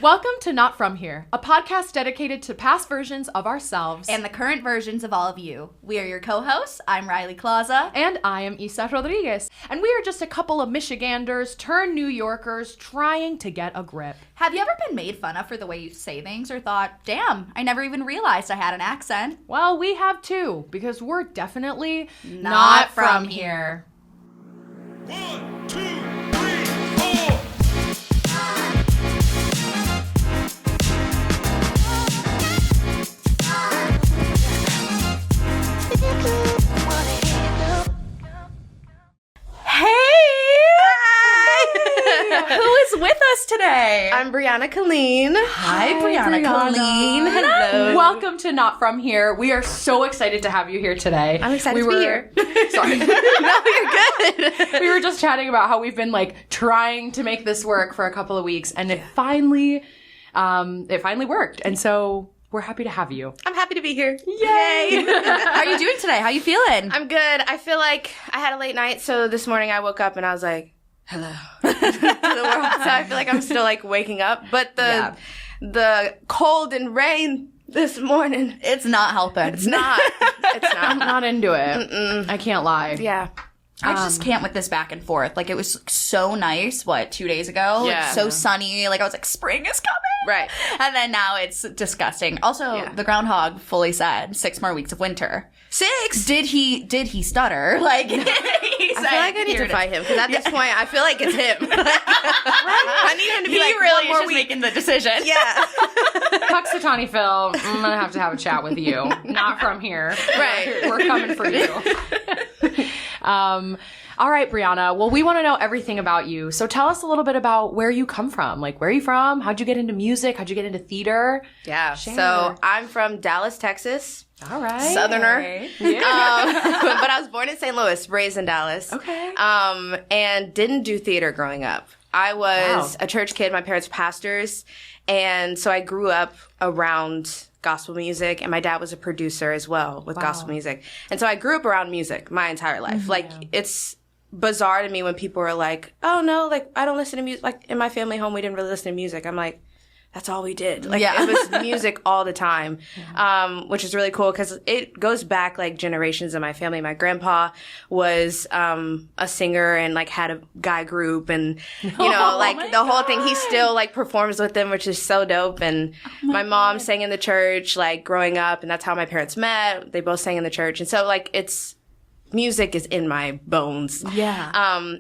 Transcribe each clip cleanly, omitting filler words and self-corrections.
Welcome to Not From Here, a podcast dedicated to past versions of ourselves and the current versions of all of you. We are your co-hosts. I'm Riley Klauza. And I am Isa Rodriguez. And we are just a couple of Michiganders turned New Yorkers trying to get a grip. Have you ever been made fun of for the way you say things or thought, damn, I never even realized I had an accent? Well, we have too, because we're definitely not from here. 1, 2, 3, 4. Hey! Who is with us today? I'm Brianna Kaleen. Hi, Brianna Kaleen. Hello. Welcome to Not From Here. We are so excited to have you here today. I'm excited to be here. Sorry. No, you're good. We were just chatting about how we've been trying to make this work for a couple of weeks, and it finally worked. And so we're happy to have you. I'm happy to be here. Yay! How are you doing today? How are you feeling? I'm good. I feel like I had a late night, so this morning I woke up and I was like, hello to the world. So I feel like I'm still waking up. But the cold and rain this morning, It's not helping. it's not. It's I'm not. not into it. I can't lie. Yeah. I just can't with this back and forth. It was so nice, 2 days ago? Yeah. So sunny. I was like, spring is coming. Right. And then now it's disgusting. Also, the groundhog fully said 6 more weeks of winter. 6? Did he stutter? He I feel like I need to fight him, because at this point, I feel like it's him. I need him to be He really one more is just week. making the decision. Yeah. Puxatawny Phil, I'm going to have a chat with you. Not from here. Right. We're coming for you. All right, Brianna. Well, we want to know everything about you. So tell us a little bit about where you come from. Where are you from? How'd you get into music? How'd you get into theater? Yeah. Share. So I'm from Dallas, Texas. All right. Southerner. Yeah. But I was born in St. Louis, raised in Dallas. Okay. And didn't do theater growing up. I was a church kid. My parents were pastors. And so I grew up around gospel music, and my dad was a producer as well with gospel music. And so I grew up around music my entire life. It's bizarre to me when people are like, oh no, I don't listen to music. In my family home, we didn't really listen to music. I'm like, that's all we did. It was music all the time, which is really cool because it goes back generations in my family. My grandpa was a singer and had a guy group, and the whole thing. He still performs with them, which is so dope. And my mom sang in the church growing up, and that's how my parents met. They both sang in the church, and so music is in my bones. Yeah.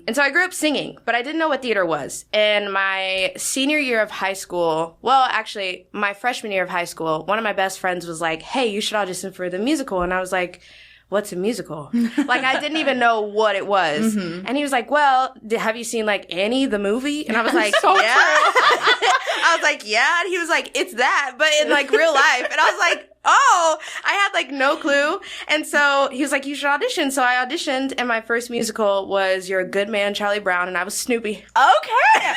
And so I grew up singing, but I didn't know what theater was. And my senior year of high school, actually, my freshman year of high school, one of my best friends was like, hey, you should audition for the musical. And I was like, what's a musical? I didn't even know what it was. Mm-hmm. And he was like, well, have you seen Annie, the movie? And I was like, so yeah. I was like, yeah. And he was like, it's that, but in real life. And I was like, oh, I had no clue. And so he was like, you should audition. So I auditioned, and my first musical was You're a Good Man, Charlie Brown, and I was Snoopy. Okay.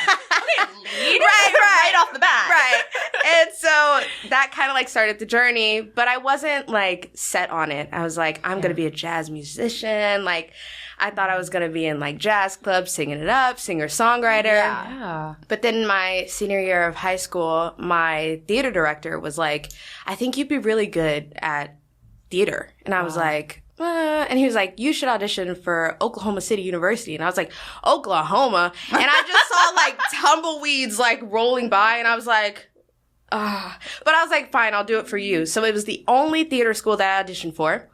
Right off the bat. Right. And so that kind of started the journey, but I wasn't set on it. I was like, I'm going to be a jazz musician. I thought I was going to be in jazz clubs, singing it up, singer-songwriter. Yeah. But then my senior year of high school, my theater director was like, I think you'd be really good at theater. And I was like, and he was like, you should audition for Oklahoma City University. And I was like, Oklahoma? And I just saw tumbleweeds rolling by, and I was like, ah. But I was like, fine, I'll do it for you. So it was the only theater school that I auditioned for.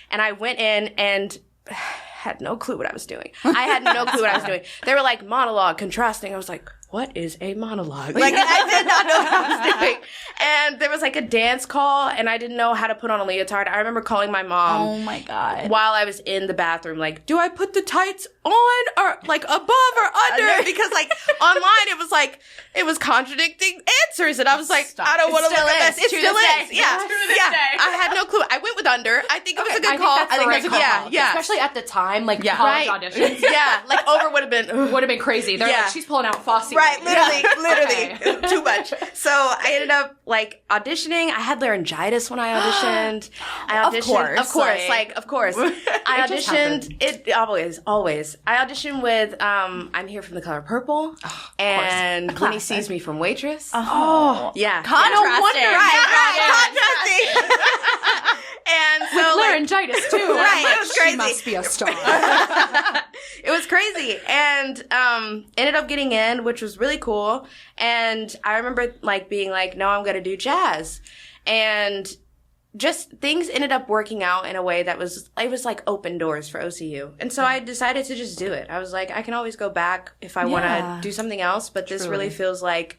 And I went in and had no clue what I was doing. I had no clue what I was doing. They were monologue, contrasting. I was like, what is a monologue? I did not know what I was doing. And there was a dance call, and I didn't know how to put on a leotard. I remember calling my mom. Oh my God. While I was in the bathroom, do I put the tights on or above or under? Because online it was contradicting answers, and I was like, I don't want to look at this. It still is. Yeah. I had no clue. I went with under. I think it was a good call. I think that's a good call. Yeah. Especially at the time, college auditions. Yeah. Over would have been crazy. They're she's pulling out Fosse. Right, literally, too much. So I ended up like auditioning. I had laryngitis when I auditioned. I auditioned, of course. I auditioned. It always. I auditioned with I'm Here from the Color Purple, and When He Sees Me from Waitress. Yeah, contrasting. Contrasting. And so with laryngitis too. Right, it was crazy. She must be a star. It was crazy, and ended up getting in, which was really cool. And I remember like being like, no, I'm going to do jazz. And just things ended up working out in a way that was like open doors for OCU. And so I decided to just do it. I was like, I can always go back if I want to do something else, but this really feels like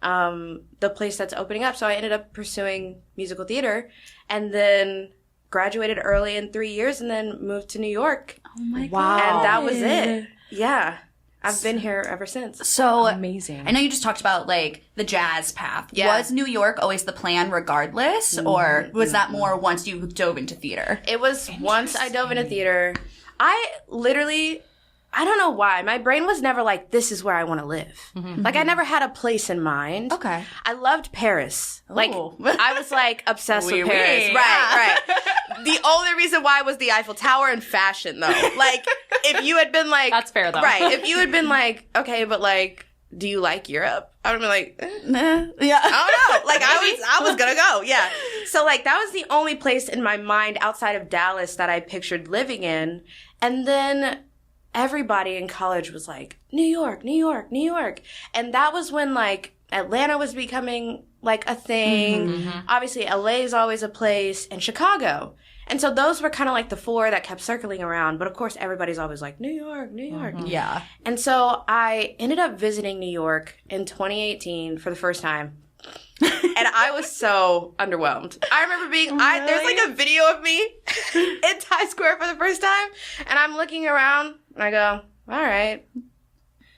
the place that's opening up. So I ended up pursuing musical theater, and then graduated early in 3 years, and then moved to New York. Oh my Wow. God. And that was it. Yeah. I've been here ever since. So amazing. I know you just talked about like the jazz path. Yeah. Was New York always the plan regardless, or was that more once you dove into theater? It was once I dove into theater. I don't know why. My brain was never like, this is where I want to live. Like, I never had a place in mind. Okay. I loved Paris. Like, I was, like, obsessed with Paris. oui. Right. The only reason why was the Eiffel Tower and fashion, though. Like, if you had been like... That's fair, though. Right. If you had been like, okay, but, like, do you like Europe? I would have been like, Yeah. I don't know. Like, I was gonna go. Yeah. So, like, that was the only place in my mind outside of Dallas that I pictured living in. And then... everybody in college was like, New York, New York, New York. And that was when, like, Atlanta was becoming, like, a thing. Obviously, LA is always a place, and Chicago. And so those were kind of like the four that kept circling around. But, of course, everybody's always like, New York, New York. Yeah. And so I ended up visiting New York in 2018 for the first time. And I was so underwhelmed. I remember being, there's like a video of me in Times Square for the first time. And I'm looking around and I go, all right.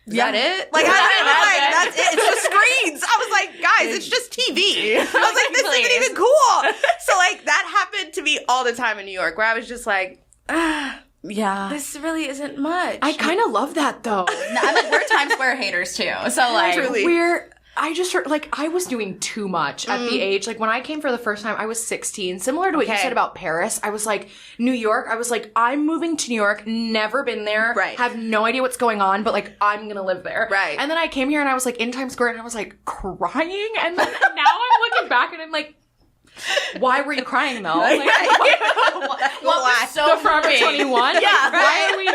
Is that it? Like, that's it. It's just screens. I was like, guys, it's just TV. I was like, this isn't even cool. So, like, that happened to me all the time in New York, where I was just like, Yeah. this really isn't much. I kind of love that, though. I'm like, we're Times Square haters too. So like, Truly. I just heard, like, I was doing too much at the age. Like, when I came for the first time, I was 16. Similar to what you said about Paris, I was like, New York, I was like, I'm moving to New York, never been there, have no idea what's going on, but, like, I'm gonna live there. Right. And then I came here and I was, like, in Times Square and I was, like, crying. And then now I'm looking back and I'm like, why were you crying, though? Like, what was so the Forever 21? Yeah, Why are we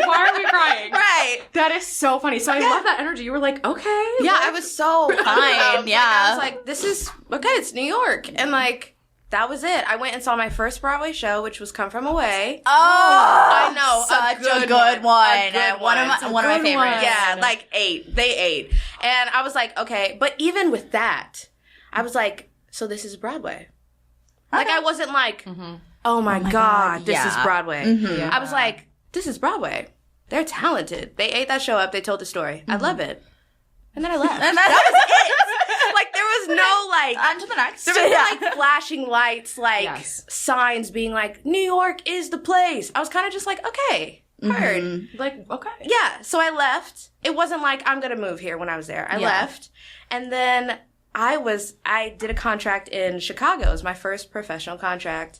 crying? Right. That is so funny. So I love that energy. You were like, okay. Yeah, I was so fine. Yeah. I was like, this is, okay, it's New York. And, like, that was it. I went and saw my first Broadway show, which was Come From Away. Oh, I know. such a good one. One of my favorites. Yeah, like 8. They 8. And I was like, okay. But even with that, I was like, so this is Broadway. Like, I wasn't like, oh my God, this is Broadway. Yeah. I was like, this is Broadway. They're talented. They ate that show up. They told the story. I love it. And then I left. And that was it. Like, there was no, like... on to the next. There was no, like, flashing lights, like, signs being like, New York is the place. I was kind of just like, okay, heard. Like, okay. Yeah, so I left. It wasn't like, I'm going to move here when I was there. I left. And then... I did a contract in Chicago. It was my first professional contract,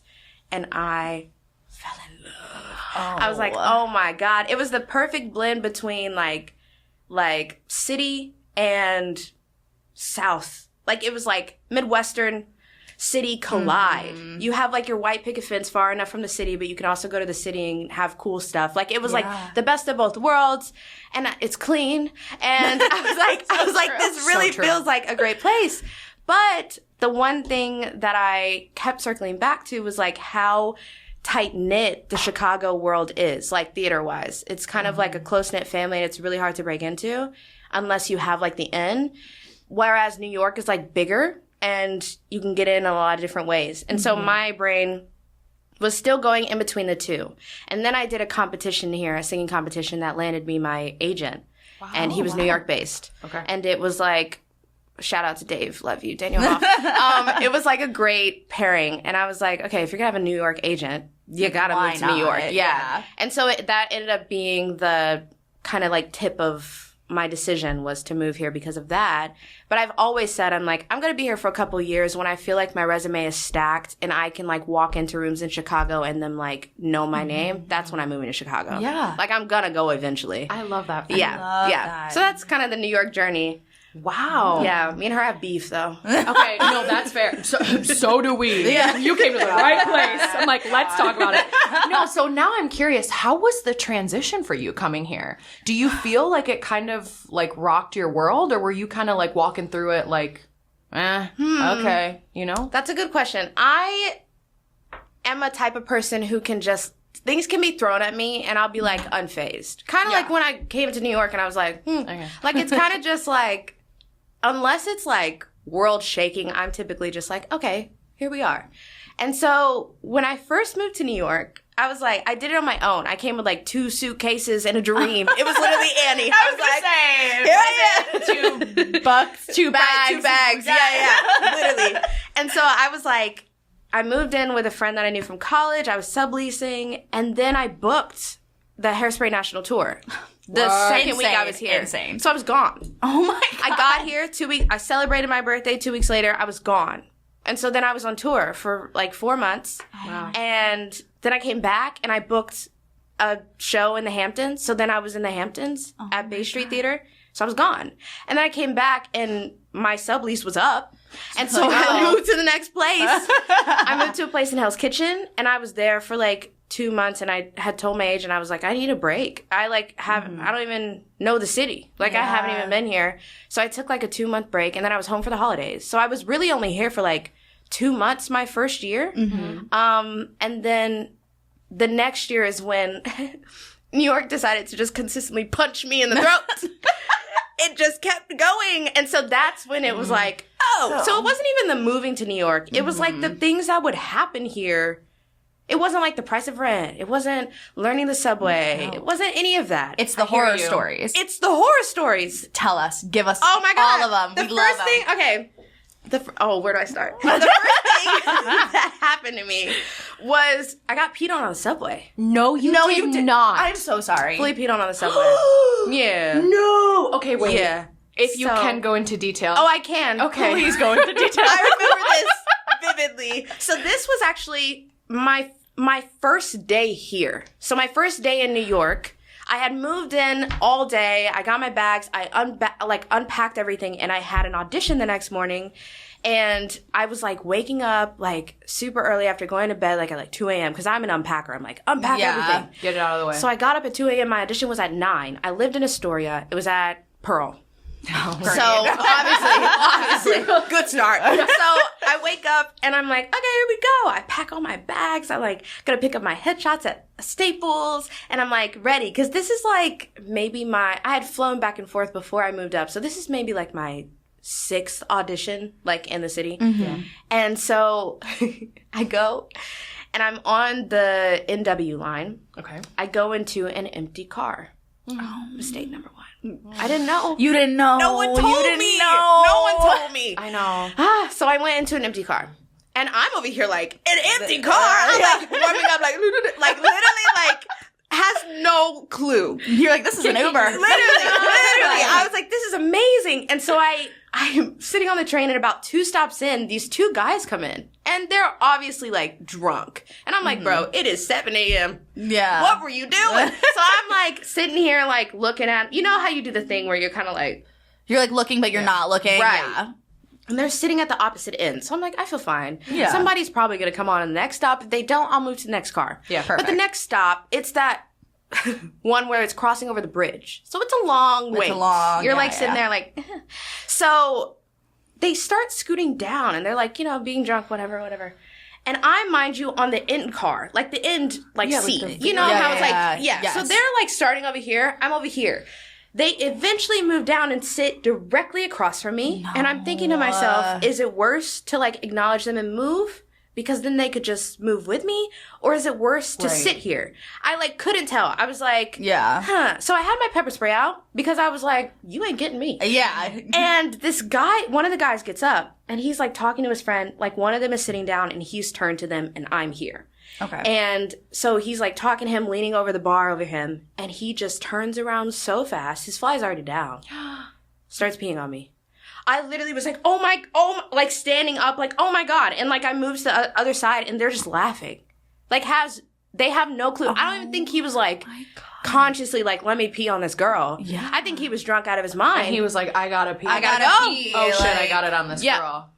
and I fell in love. I was like, oh my God. It was the perfect blend between like city and South. Like, it was like Midwestern city collide. You have like your white picket fence far enough from the city, but you can also go to the city and have cool stuff. Like, it was like the best of both worlds, and it's clean. And I was like, this really feels like a great place. But the one thing that I kept circling back to was like how tight-knit the Chicago world is, like, theater-wise. It's kind of like a close-knit family, and it's really hard to break into unless you have like the in. Whereas New York is like bigger, and you can get in a lot of different ways. And so my brain was still going in between the two. And then I did a competition here, a singing competition that landed me my agent. Wow. And he was New York based. Okay. And it was like, shout out to Dave, love you, Daniel Hoff. It was like a great pairing. And I was like, okay, if you're going to have a New York agent, you got to move to New York. Yeah. And so that ended up being the kind of like tip of my decision was to move here because of that. But I've always said, I'm like, I'm going to be here for a couple of years when I feel like my resume is stacked and I can like walk into rooms in Chicago and them like know my name. That's when I'm moving to Chicago. Yeah. Like I'm going to go eventually. I love that. Yeah. love yeah. that. So that's kind of the New York journey. Wow. Yeah. Me and her have beef though. Okay, no, that's fair. So do we. Yeah. You came to the right place. I'm like, let's talk about it. No, so now I'm curious, how was the transition for you coming here? Do you feel like it kind of like rocked your world, or were you kind of like walking through it like, okay, you know? That's a good question. I am a type of person who can just, things can be thrown at me and I'll be like unfazed. Kind of like when I came to New York and I was like, Okay. Like it's kind of just like, unless it's like world shaking, I'm typically just like, okay, here we are. And so when I first moved to New York, I was like, I did it on my own. I came with like 2 suitcases and a dream. It was literally Annie. I was like, here I am. 2 bucks, 2 bags. Right, 2 bags. Yeah, literally. And so I was like, I moved in with a friend that I knew from college. I was subleasing. And then I booked the Hairspray National Tour. The second week I was here. Insane. So I was gone. Oh my God. I got here 2 weeks. I celebrated my birthday 2 weeks later. I was gone. And so then I was on tour for like 4 months. Wow. And then I came back and I booked a show in the Hamptons. So then I was in the Hamptons at Bay Street Theater. So I was gone. And then I came back and my sublease was up. And so I moved to the next place. I moved to a place in Hell's Kitchen and I was there for like 2 months and I had told my agent, I was like, I need a break. I don't even know the city. Like I haven't even been here. So I took like a 2-month break and then I was home for the holidays. So I was really only here for like 2 months my first year. And then the next year is when New York decided to just consistently punch me in the throat. It just kept going. And so that's when it was like, so it wasn't even the moving to New York. It was like the things that would happen here. It wasn't like the price of rent. It wasn't learning the subway. It wasn't any of that. It's the horror stories. It's the horror stories. Tell us. Give us Oh my God. all of them. The We first love thing, them. okay. Where do I start? The first thing that happened to me was I got peed on the subway. No, you did not. I'm so sorry. Fully peed on the subway. Yeah. No. Okay, wait. Yeah. If you can go into detail. Oh, I can. Okay. Please go into detail. I remember this vividly. So this was actually my first day here. So my first day in New York, I had moved in all day. I got my bags. I unpacked everything, and I had an audition the next morning. And I was like waking up like super early after going to bed like at like 2 a.m. because I'm an unpacker. I'm like, unpack everything. Get it out of the way. So I got up at 2 a.m. My audition was at 9. I lived in Astoria. It was at Pearl. So obviously, good start. So I wake up and I'm like, okay, here we go. I pack all my bags. I'm like, gonna pick up my headshots at Staples, and I'm like ready because this is like maybe I had flown back and forth before I moved up, so this is maybe like my 6th audition like in the city. And so I go and I'm on the NW line. Okay. I go into an empty car. Mistake number 1. I didn't know. You didn't know. No one told me. Know. No one told me. I know. So I went into an empty car. And I'm over here like, an empty car? I'm like warming up like literally like has no clue. You're like, this is an Uber. Literally. I was like, this is amazing. And so I'm sitting on the train and about 2 stops in, these 2 guys come in. And they're obviously like drunk. And I'm like, bro, it is 7 a.m. Yeah. What were you doing? So I'm like sitting here like looking at, you know how you do the thing where you're kind of like. You're like looking, but you're not looking. Right. Yeah. And they're sitting at the opposite end. So I'm like, I feel fine. Yeah. Somebody's probably going to come on in the next stop. If they don't, I'll move to the next car. Yeah, perfect. But the next stop, it's that one where it's crossing over the bridge. So it's a long wait. You're like sitting there like, so they start scooting down and they're like, being drunk, whatever. And I, mind you, on the end car, like the end, like seat. Like you know how it's like, Yes. So they're like starting over here. I'm over here. They eventually move down and sit directly across from me. No. And I'm thinking to myself, is it worse to like acknowledge them and move? Because then they could just move with me? Or is it worse to sit here? I like couldn't tell. I was like, So I had my pepper spray out because I was like, you ain't getting me. Yeah. And this guy, one of the guys gets up and he's like talking to his friend. Like one of them is sitting down and he's turned to them and I'm here. Okay. And so he's like talking to him, leaning over the bar over him, and he just turns around so fast. His fly's already down. Starts peeing on me. I literally was like, like standing up, like, oh my God. And like I moved to the other side and they're just laughing. Like they have no clue. I don't even think he was like consciously like, let me pee on this girl. Yeah. I think he was drunk out of his mind. And he was like, I gotta pee. I gotta pee. Oh shit, I got it on this girl.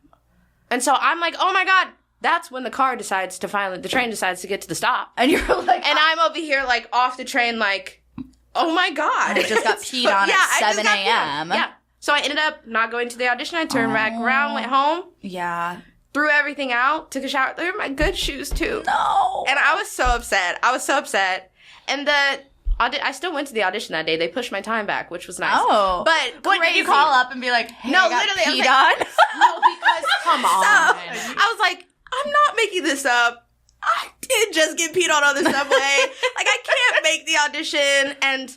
And so I'm like, oh my God. That's when the train decides to get to the stop. And you're like, and I'm over here like off the train like, oh my God. I just got peed on at 7 a.m. Yeah. So I ended up not going to the audition. I turned back around, went home. Yeah. Threw everything out, took a shower. They were my good shoes too. No. And I was so upset. And I still went to the audition that day. They pushed my time back, which was nice. Oh. But what, did you call up and be like, hey, no, I got literally, peed I was on? No, because come on. So, I was like, I'm not making this up. I did just get peed on the subway. Like, I can't make the audition. And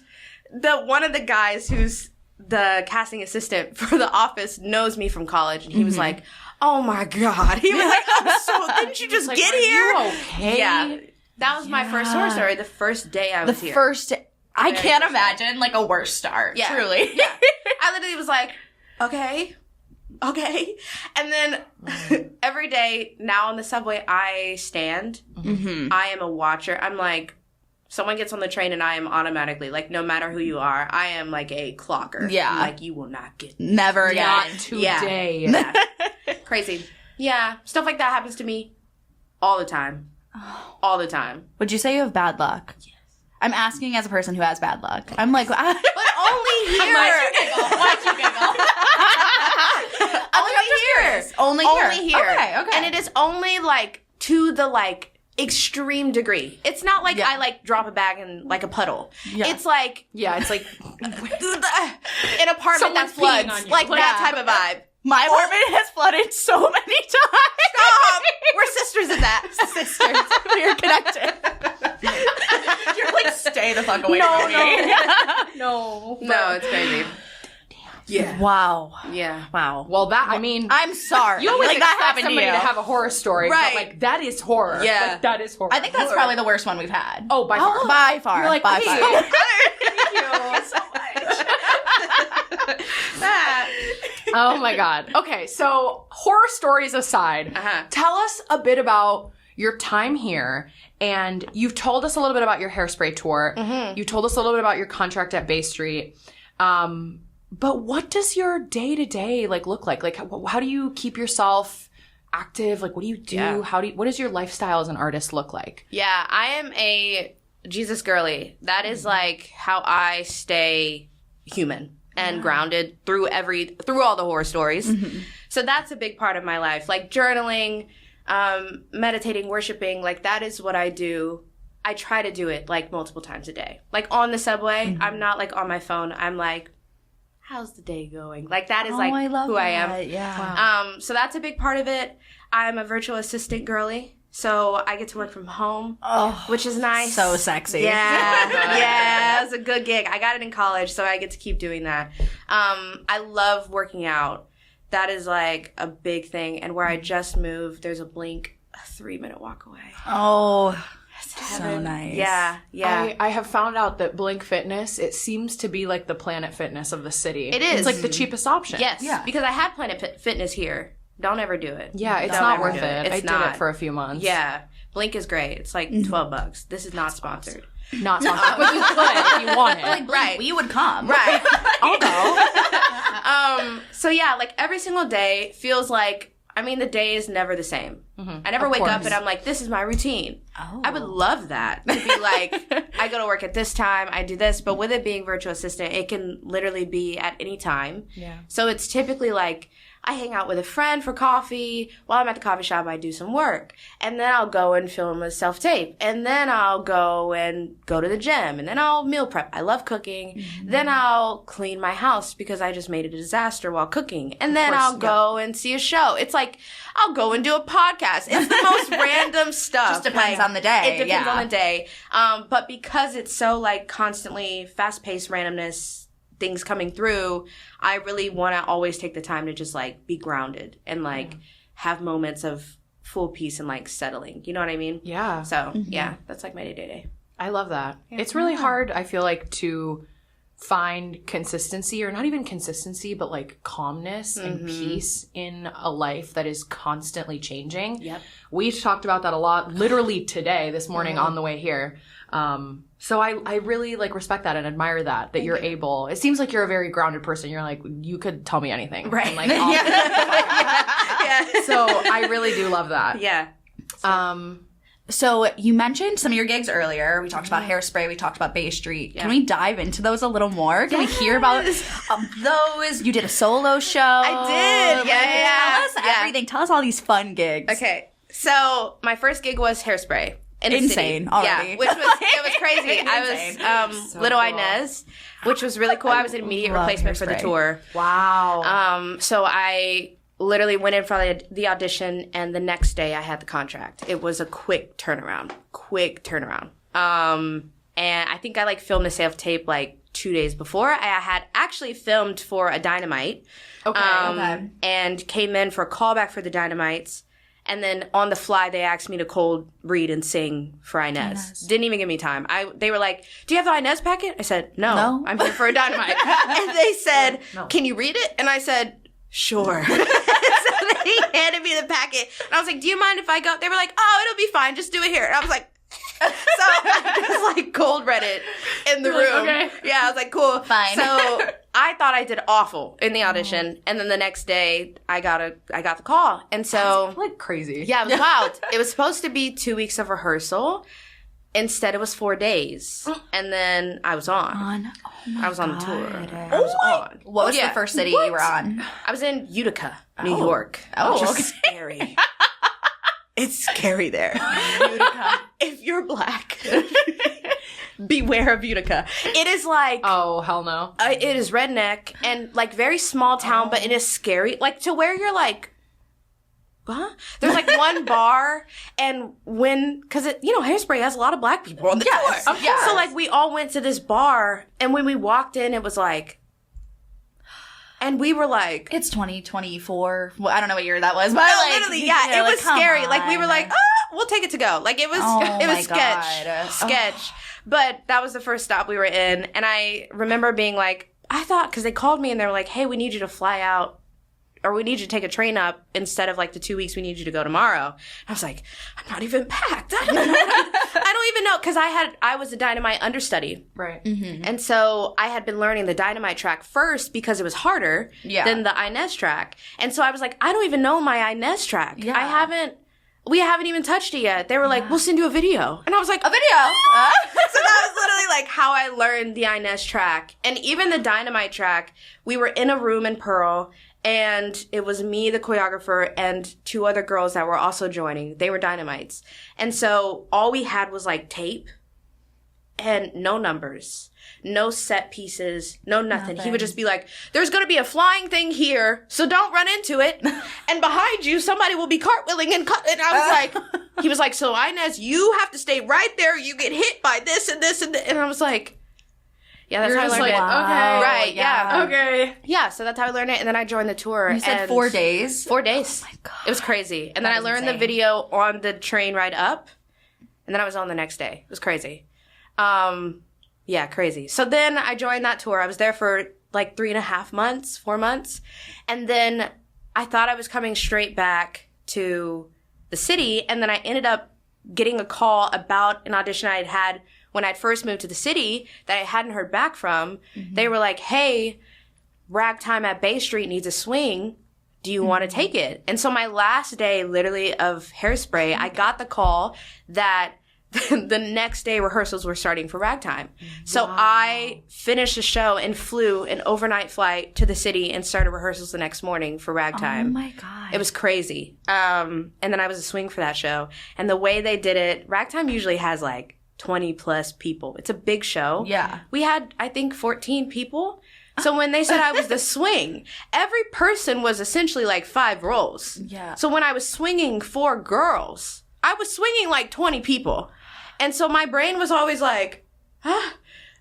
one of the guys who's the casting assistant for The Office knows me from college. And he was like, oh my God. He was like, didn't you just get here? Are you okay? Yeah. That was my first horror story, the first day I was here. I can't imagine like a worse start. Yeah. Truly. Yeah. I literally was like, okay. And then every day now on the subway, I stand. Mm-hmm. I am a watcher. I'm like, someone gets on the train and I am automatically, like, no matter who you are, I am like a clocker. Yeah. Like, you will not get never again. Not today. Yeah. Crazy. Yeah. Stuff like that happens to me all the time. All the time. Would you say you have bad luck? Yes. I'm asking as a person who has bad luck. I'm like, but only here. Why'd you giggle? Only here. Okay. And it is only like to the like extreme degree. It's not like I like drop a bag in like a puddle. Yeah. It's like in an apartment that floods, like that type of vibe. My apartment has flooded so many times. Stop. We're sisters in that. Sisters. We're connected. You're like, stay the fuck away from me. No, it's crazy. Yeah. Wow. Yeah. Wow. Well, I'm sorry. You always like expect that happened somebody to to have a horror story, right? But like that is horror. Yeah, like, that is horror. I think that's probably the worst one we've had. Oh, by far. By far. You're like, by far. Thank you so much. Oh my God. Okay, so horror stories aside, tell us a bit about your time here. And you've told us a little bit about your Hairspray tour. Mm-hmm. You told us a little bit about your contract at Bay Street. But what does your day-to-day like look like? Like, how do you keep yourself active? Like, what do you do? Yeah. What does your lifestyle as an artist look like? Yeah, I am a Jesus girly. That is like how I stay human and grounded through all the horror stories. Mm-hmm. So that's a big part of my life. Like journaling, meditating, worshiping, like that is what I do. I try to do it like multiple times a day. Like on the subway, I'm not like on my phone. I'm like, how's the day going? Like that is like who I am. Yeah. Wow. So that's a big part of it. I'm a virtual assistant girly. So I get to work from home, which is nice. So sexy. Yeah, it's a good gig. I got it in college, so I get to keep doing that. I love working out. That is like a big thing. And where I just moved, there's a Blink, a 3-minute walk away. Oh, so nice. Yeah. I have found out that Blink Fitness, it seems to be like the Planet Fitness of the city. It is. It's like the cheapest option. Yes. Yeah. Because I had Planet Fitness here. Don't ever do it. Yeah, it's not worth it. I did it for a few months. Yeah. Blink is great. It's like $12. This is not sponsored. Not sponsored. But you could if you want it. Like, Blink, we would come. Right. I'll go. So yeah, like every single day feels like, I mean, the day is never the same. Mm-hmm. I never wake up and I'm like, this is my routine. Oh. I would love that. To be like, I go to work at this time, I do this. But with it being virtual assistant, it can literally be at any time. Yeah. So it's typically like, I hang out with a friend for coffee. While I'm at the coffee shop, I do some work. And then I'll go and film a self-tape. And then I'll go to the gym. And then I'll meal prep. I love cooking. Mm-hmm. Then I'll clean my house because I just made a disaster while cooking. And then I'll go and see a show. It's like, I'll go and do a podcast. It's the most random stuff. Just depends on the day. It depends on the day. But because it's so like constantly fast-paced randomness, things coming through, I really want to always take the time to just like be grounded and like have moments of full peace and like settling. You know what I mean? Yeah. So yeah, that's like my day. I love that. Yeah. It's really hard, I feel like, to find consistency, or not even consistency, but like calmness and peace in a life that is constantly changing. Yep. We've talked about that a lot, literally today, this morning on the way here. So I really like respect that and admire that you're able. It seems like you're a very grounded person. You're like, you could tell me anything. Right. And, like, Yeah. So I really do love that. Yeah. So you mentioned some of your gigs earlier. We talked about Hairspray. We talked about Bay Street. Yeah. Can we dive into those a little more? Can we hear about those? You did a solo show. I did. Tell us everything. Tell us all these fun gigs. Okay. So my first gig was Hairspray. Insane already. Yeah, which was it was crazy. I was So Little cool. Inez, which was really cool. I was an immediate replacement for the tour. Wow. So I literally went in for the audition, and the next day I had the contract. It was a quick turnaround. And I think I like filmed a save tape like 2 days before. I had actually filmed for a Dynamite. Okay. And came in for a callback for the Dynamites. And then on the fly, they asked me to cold read and sing for Inez. Didn't even give me time. They were like, "Do you have the Inez packet?" I said, "No. I'm here for a Dynamite." And they said, "Can you read it?" And I said, "Sure." So they handed me the packet. And I was like, "Do you mind if I go?" They were like, "Oh, it'll be fine. Just do it here." And I was like, so I just like cold read it in the room. Okay. Yeah, I was like, cool. Fine. So I thought I did awful in the audition. And then the next day I got the call. And so That's like crazy. yeah, it was wild. It was supposed to be 2 weeks of rehearsal. Instead, it was 4 days. And then I was on. I was on the tour. I was on. What was the first city you were on? I was in Utica, New York. Oh, which is scary. It's scary there. Utica. If you're black, beware of Utica. It is like... Oh, hell no. it is redneck and like very small town, but it is scary. Like to where you're like... Huh? There's like one bar, and because Hairspray has a lot of black people on the tour. Yes. So like we all went to this bar, and when we walked in, it was like... And we were like... It's 2024. Well, I don't know what year that was, but No, like, literally, yeah, it was scary. Like we were like, we'll take it to go. Like it was sketch. But that was the first stop we were in, and I remember being like, I thought, because they called me and they were like, hey, we need you to fly out, or we need you to take a train up instead of like the 2 weeks. We need you to go tomorrow. I was like, I'm not even packed. I don't even know, because I was a Dynamite understudy. Right. Mm-hmm. And so I had been learning the Dynamite track first because it was harder than the Inez track. And so I was like, I don't even know my Inez track. Yeah. We haven't even touched it yet. They were like, we'll send you a video. And I was like, A video? so that was literally like how I learned the Inez track. And even the Dynamite track, we were in a room in Pearl, and it was me, the choreographer, and 2 other girls that were also joining. They were Dynamites. And so all we had was like tape and no numbers, no set pieces, no nothing. He would just be like, there's going to be a flying thing here, so don't run into it. And behind you, somebody will be cartwheeling and I was like, he was like, so Inez, you have to stay right there. You get hit by this and this and this. And I was like, yeah, that's You're how I just learned like, it. okay. Right, yeah. Okay. Yeah, so that's how I learned it. And then I joined the tour. You said 4 days? 4 days. Oh my God. It was crazy. And then That I is learned insane. the video on the train ride up. And then I was on the next day. It was crazy. Yeah, crazy. So then I joined that tour. I was there for like 3.5 months, 4 months. And then I thought I was coming straight back to the city. And then I ended up getting a call about an audition I had when I'd first moved to the city that I hadn't heard back from. Mm-hmm. They were like, hey, Ragtime at Bay Street needs a swing. Do you want to take it? And so my last day, literally, of Hairspray, I got the call that the next day rehearsals were starting for Ragtime. So I finished the show and flew an overnight flight to the city and started rehearsals the next morning for Ragtime. Oh my God. It was crazy. And then I was a swing for that show. And the way they did it, Ragtime usually has like 20 plus people. It's a big show. Yeah. We had, I think, 14 people. So when they said I was the swing, every person was essentially like 5 roles. Yeah. So when I was swinging 4 girls, I was swinging like 20 people. And so my brain was always like, it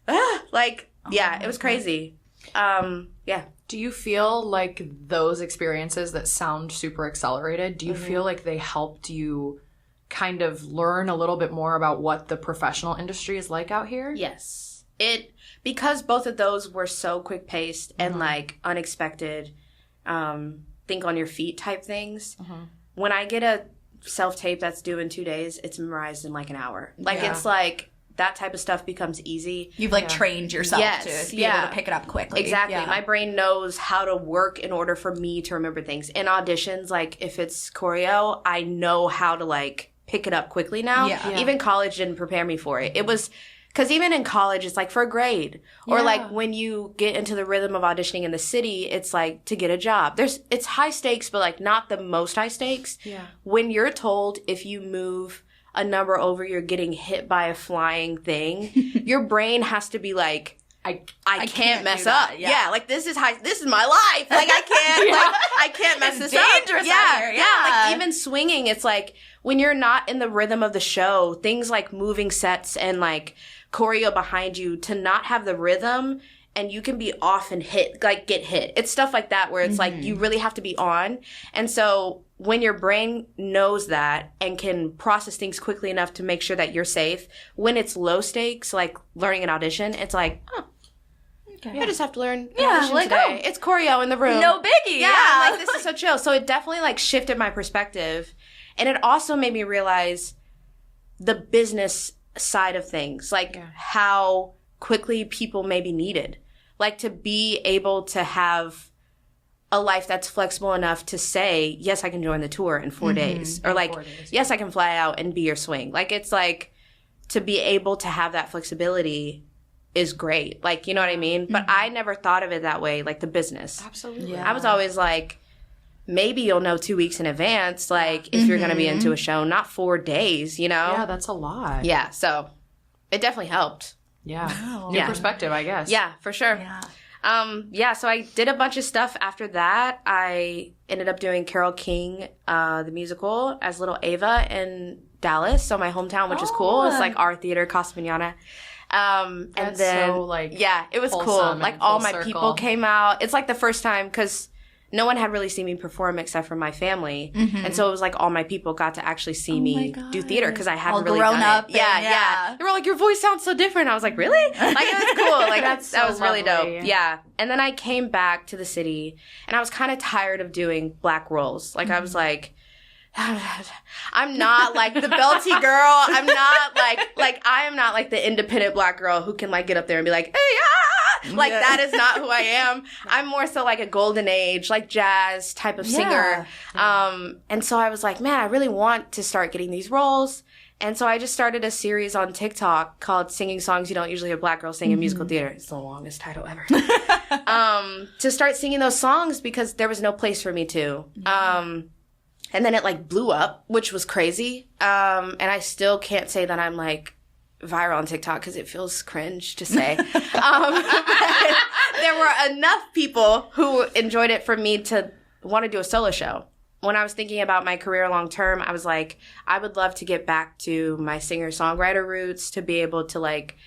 was crazy. Yeah. Do you feel like those experiences that sound super accelerated, do you feel like they helped you kind of learn a little bit more about what the professional industry is like out here? Yes. Because both of those were so quick-paced and, like, unexpected, think on your feet type things. When I get a self-tape that's due in 2 days, it's memorized in, like, an hour. Like, it's like... that type of stuff becomes easy. You've like trained yourself to be able to pick it up quickly. Exactly. Yeah. My brain knows how to work in order for me to remember things. In auditions, like if it's choreo, I know how to like pick it up quickly now. Even college didn't prepare me for it. It was because even in college, it's like for a grade or like when you get into the rhythm of auditioning in the city, it's like to get a job. It's high stakes, but like not the most high stakes. When you're told if you move a number over, you're getting hit by a flying thing. Your brain has to be like, I can't mess up. Like this is my life. Like I can't mess this up. Dangerous out here. Like even swinging, it's like when you're not in the rhythm of the show, things like moving sets and like choreo behind you to not have the rhythm. And you can be off and get hit. It's stuff like that where it's like you really have to be on. And so when your brain knows that and can process things quickly enough to make sure that you're safe, when it's low stakes, like learning an audition, it's like, I just have to learn an audition like, today. It's choreo in the room. No biggie. Yeah, like this is so chill. So it definitely like shifted my perspective. And it also made me realize the business side of things, like how quickly people may be needed. Like to be able to have a life that's flexible enough to say, yes, I can join the tour in 4 days. Or like, yes, I can fly out and be your swing. Like it's like to be able to have that flexibility is great. Like, you know what I mean? But I never thought of it that way, like the business. Absolutely. I was always like, maybe you'll know 2 weeks in advance, like if you're going to be into a show, not 4 days, you know? Yeah, that's a lot. Yeah, so it definitely helped. Yeah. New perspective, I guess. Yeah, for sure. So I did a bunch of stuff after that. I ended up doing Carole King, the musical, as Little Ava in Dallas, so my hometown, which is cool. It's like our theater, Casa Mañana. And That's then, so, like, it was cool. Like, all my people came out. It's like the first time, because no one had really seen me perform except for my family. And so it was like all my people got to actually see me do theater because I hadn't really grown done up it. Yeah. They were like, your voice sounds so different. I was like, really? Like, it was cool. Like, that was really dope. Yeah. And then I came back to the city and I was kind of tired of doing black roles. Like, I was like, I'm not like the belty girl. I'm not like I am not like the independent black girl who can like get up there and be like, hey, like that is not who I am. I'm more so like a golden age, like jazz type of singer. And so I was like, man, I really want to start getting these roles. And so I just started a series on TikTok called Singing Songs You Don't Usually Hear Black Girls Sing in Musical Theater. It's the longest title ever. To start singing those songs because there was no place for me to. And then it like blew up, which was crazy. And I still can't say that I'm like viral on TikTok because it feels cringe to say. There were enough people who enjoyed it for me to want to do a solo show. When I was thinking about my career long term, I was like, I would love to get back to my singer-songwriter roots, to be able to like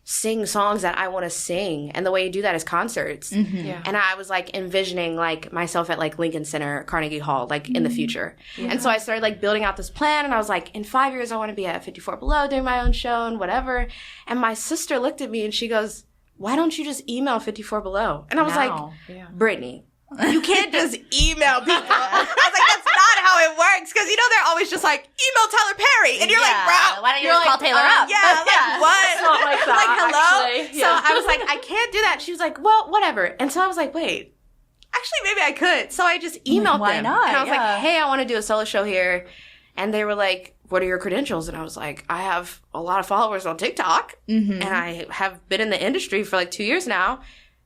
sing songs that I want to sing. And the way you do that is concerts. And I was like envisioning like myself at like Lincoln Center, Carnegie Hall, like in the future. And so I started like building out this plan and I was like, in 5 years, I want to be at 54 Below doing my own show and whatever. And my sister looked at me and she goes, why don't you just email 54 Below? And I was like, Brittany, you can't just email people. I was like, that's not how it works. Because, you know, they're always just like, email Tyler Perry. And you're like, bro. Why don't you just call Taylor up? Yeah, like, what? It's not like that, like, hello? actually. So I was like, I can't do that. She was like, well, whatever. And so I was like, wait, actually, maybe I could. So I just emailed Why them. not? And I was like, hey, I want to do a solo show here. And they were like, what are your credentials? And I was like, I have a lot of followers on TikTok. And I have been in the industry for like 2 years now.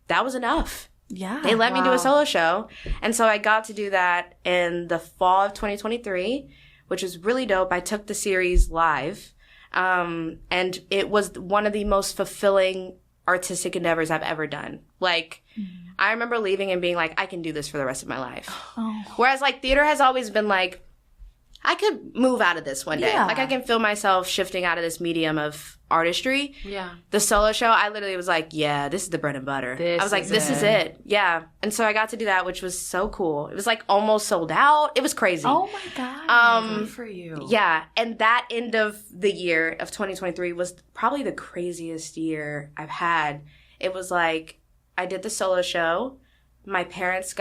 That was enough. Yeah. They let me do a solo show. And so I got to do that in the fall of 2023, which was really dope. I took the series live. And it was one of the most fulfilling artistic endeavors I've ever done. Like, I remember leaving and being like, I can do this for the rest of my life. Whereas like theater has always been like, I could move out of this one day. Like, I can feel myself shifting out of this medium of artistry. Yeah. The solo show, I literally was like, yeah, this is the bread and butter. I was like, this is it. Yeah. And so I got to do that, which was so cool. It was like almost sold out. It was crazy. Oh my God. Good for you. Yeah. And that end of the year of 2023 was probably the craziest year I've had. It was like, I did the solo show. My parents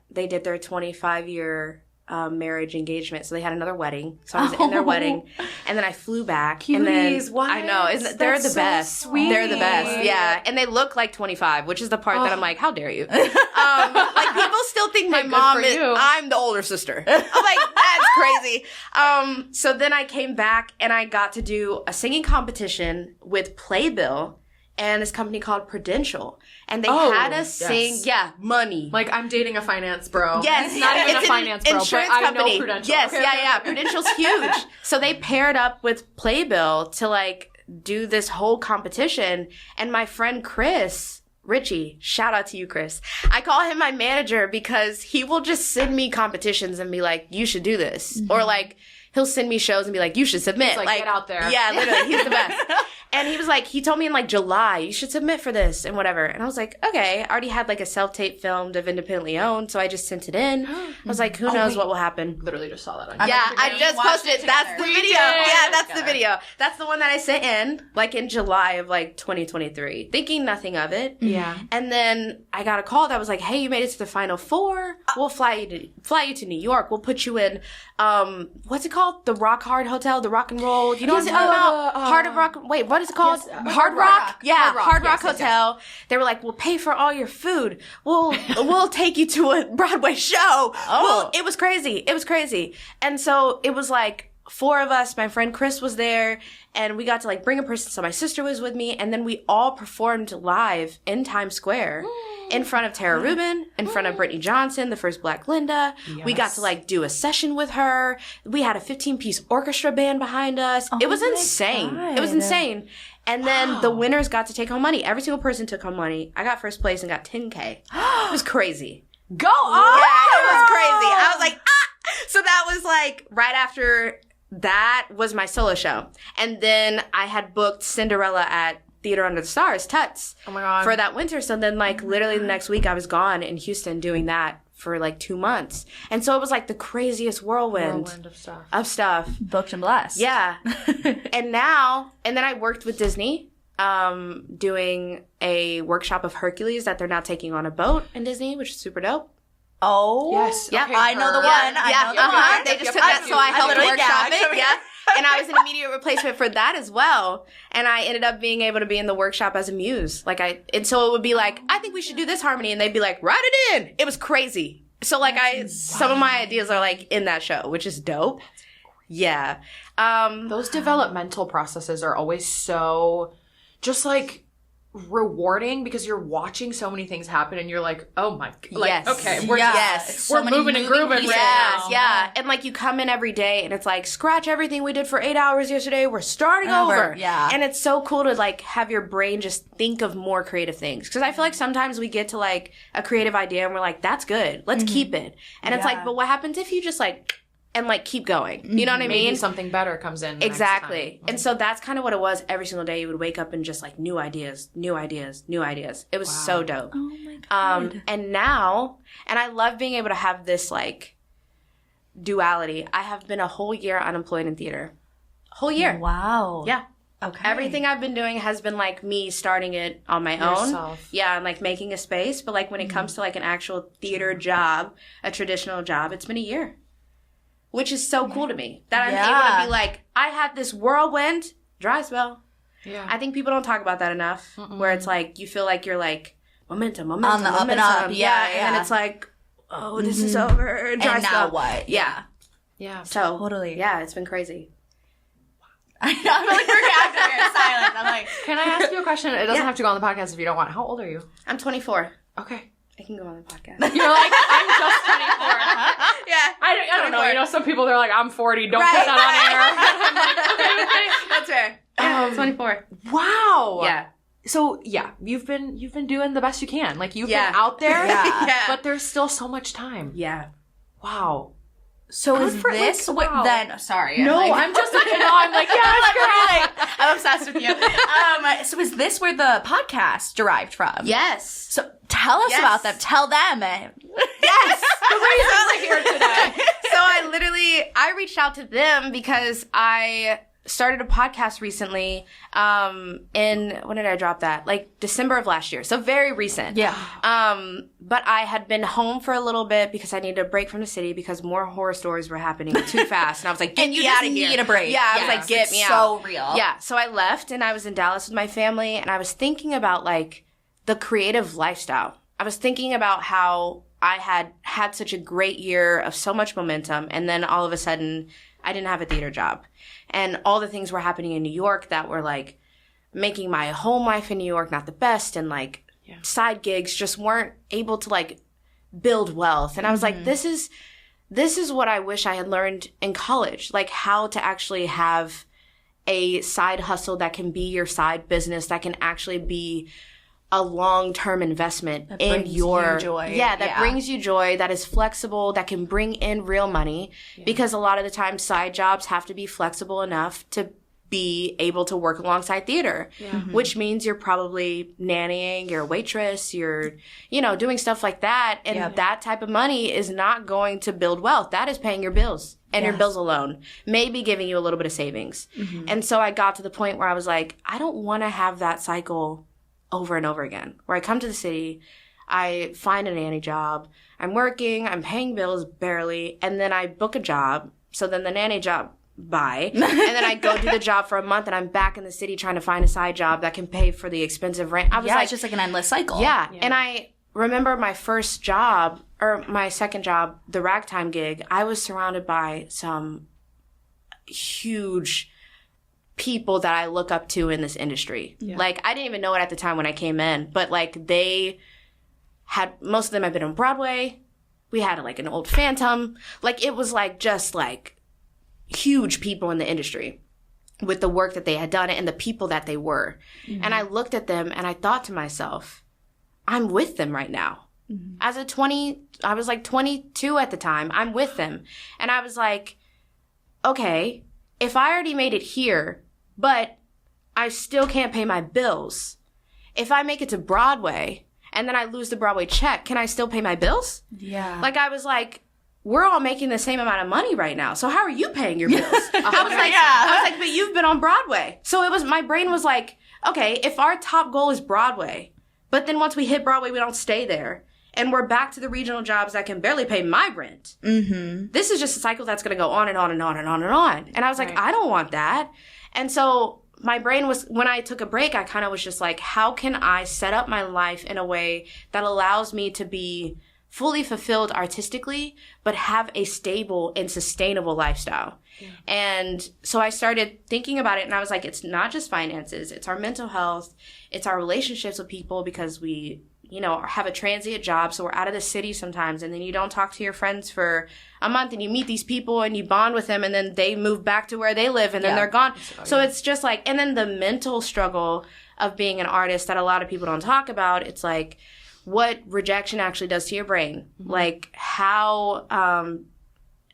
they did their 25-year marriage engagement, so they had another wedding. So I was in their wedding, and then I flew back. Cuties, and then what? I know they're the best. Sweet. They're the best. Yeah, and they look like 25, which is the part that I'm like, how dare you? Like people still think my mom is. I'm the older sister. I'm like, that's crazy. So then I came back and I got to do a singing competition with Playbill and this company called Prudential. And they had us sing, money. Like, I'm dating a finance bro. Yes. It's not even a finance bro, but I know Prudential. Yes, Prudential's huge. So they paired up with Playbill to, like, do this whole competition. And my friend Chris Richie, shout out to you, Chris. I call him my manager because he will just send me competitions and be like, you should do this. Mm-hmm. Or, like, he'll send me shows and be like, you should submit. He's like, get out there. Yeah, literally. He's the best. And he was like, he told me in like July, you should submit for this and whatever. And I was like, okay. I already had like a self-tape filmed of independently owned, so I just sent it in. I was like, who knows what will happen. Literally just saw that on I just posted it. That's the video. Yeah, that's the video. That's the one that I sent in like in July of like 2023, thinking nothing of it. Yeah. And then I got a call that was like, hey, you made it to the final 4. We'll fly you to New York. We'll put you in, what's it called? The Rock Hard Hotel, the Rock and Roll. You know what I'm talking about? Heart of Rock. Wait, what is it called? Yes, Hard Rock. Yeah, Hard Rock yes, Hotel. Yes. They were like, we'll pay for all your food. We'll take you to a Broadway show. Oh. It was crazy. It was crazy. And so it was like 4 of us. My friend Chris was there, and we got to like bring a person. So my sister was with me, and then we all performed live in Times Square. In front of Tara Rubin, in front of Brittany Johnson, the first Black Linda. Yes. We got to like do a session with her. We had a 15-piece orchestra band behind us. It was insane. God. It was insane. And then the winners got to take home money. Every single person took home money. I got first place and got $10K. It was crazy. Go on! Yeah, it was crazy. I was like, ah! So that was like right after that was my solo show. And then I had booked Cinderella at Theater Under the Stars, Tuts. Oh my God. For that winter. So then like literally the next week I was gone in Houston doing that for like 2 months. And so it was like the craziest whirlwind of stuff. Booked and blessed. Yeah. And then I worked with Disney, doing a workshop of Hercules that they're now taking on a boat in Disney, which is super dope. Oh. Yes. Yeah. Okay, I know the one. I know the one. They just took that, so I helped workshop it. Yeah. And I was an immediate replacement for that as well. And I ended up being able to be in the workshop as a muse. And so it would be like, I think we should do this harmony. And they'd be like, write it in. It was crazy. So like some of my ideas are like in that show, which is dope. Yeah. Those developmental processes are always so just like rewarding because you're watching so many things happen and you're like, oh my, like, yes. Okay, we're we're moving and grooving right now. Yeah. And like you come in every day and it's like, scratch everything we did for 8 hours yesterday. We're starting over. Yeah. And it's so cool to like have your brain just think of more creative things. Cause I feel like sometimes we get to like a creative idea and we're like, that's good. Let's keep it. And it's like, but what happens if you just like, and like keep going. You know what I mean? Maybe something better comes in. Exactly. And so that's kind of what it was every single day. You would wake up and just like new ideas. It was so dope. Oh my God. And now, and I love being able to have this like duality. I have been a whole year unemployed in theater. Whole year. Wow. Yeah. Okay. Everything I've been doing has been like me starting it on my own. Yeah, and like making a space. But like when it comes to like an actual theater job, a traditional job, it's been a year. Which is so cool to me. That I'm able to be like, I had this whirlwind, dry spell. Yeah. I think people don't talk about that enough. Where it's like, you feel like you're like, momentum. On the up and up. Yeah. And then it's like, oh, this is over. Dry and spell. now what? Yeah. Yeah. So, totally. Yeah, it's been crazy. I know. I'm like, we're gathered here, silent. I'm like, can I ask you a question? It doesn't have to go on the podcast if you don't want. How old are you? I'm 24. Okay. I can go on the podcast. You're like, I'm just 24. Yeah. I don't know. You know, some people, they're like, I'm 40. Don't put that on air. I'm like, okay. That's fair. Yeah, 24. Wow. Yeah. So, yeah, you've been doing the best you can. Like, you've been out there, but there's still so much time. Yeah. Wow. So is this wow. then? Sorry. No, I'm just like, I'm like, yes, girl. I'm obsessed with you. So is this where the podcast derived from? Yes. So tell us about them. Tell them. Yes. The reason we're here today. So I reached out to them because I started a podcast recently when did I drop that? Like December of last year. So very recent. Yeah. But I had been home for a little bit because I needed a break from the city because more horror stories were happening too fast. And I was like, get me out of here. Need a break. Yeah, I was like, get me out. So real. Yeah. So I left and I was in Dallas with my family and I was thinking about like the creative lifestyle. I was thinking about how I had such a great year of so much momentum and then all of a sudden I didn't have a theater job. And all the things were happening in New York that were like making my home life in New York not the best and like side gigs just weren't able to like build wealth. And I was like, this is what I wish I had learned in college, like how to actually have a side hustle that can be your side business, that can actually be a long-term investment in your joy. That brings you joy, that is flexible, that can bring in real money because a lot of the time side jobs have to be flexible enough to be able to work alongside theater, which means you're probably nannying, you're a waitress, you're, doing stuff like that. And that type of money is not going to build wealth. That is paying your bills and your bills alone, maybe giving you a little bit of savings. And so I got to the point where I was like, I don't want to have that cycle over and over again, where I come to the city, I find a nanny job, I'm working, I'm paying bills barely, and then I book a job. So then the nanny job, bye. And then I go do the job for a month and I'm back in the city trying to find a side job that can pay for the expensive rent. I was like, it's just like an endless cycle. Yeah. And I remember my first job, or my second job, the ragtime gig, I was surrounded by some huge people that I look up to in this industry. Like, I didn't even know it at the time when I came in, but like most of them had been on Broadway. We had like an old Phantom. Like, it was like just like huge people in the industry with the work that they had done and the people that they were. And I looked at them and I thought to myself, I'm with them right now. I was like 22 at the time. I'm with them. And I was like, okay, if I already made it here, but I still can't pay my bills, if I make it to Broadway and then I lose the Broadway check, can I still pay my bills? Yeah. Like, I was like, we're all making the same amount of money right now. So how are you paying your bills? I was like, but you've been on Broadway. So my brain was like, okay, if our top goal is Broadway, but then once we hit Broadway, we don't stay there. And we're back to the regional jobs that can barely pay my rent. This is just a cycle that's going to go on and on and on and on and on. And I was like, I don't want that. And so my brain was, when I took a break, I kind of was just like, how can I set up my life in a way that allows me to be fully fulfilled artistically, but have a stable and sustainable lifestyle? And so I started thinking about it and I was like, it's not just finances, it's our mental health, it's our relationships with people, because we have a transient job, so we're out of the city sometimes, and then you don't talk to your friends for a month, and you meet these people, and you bond with them, and then they move back to where they live, and then they're gone. So it's just like, and then the mental struggle of being an artist that a lot of people don't talk about, it's like what rejection actually does to your brain. Like how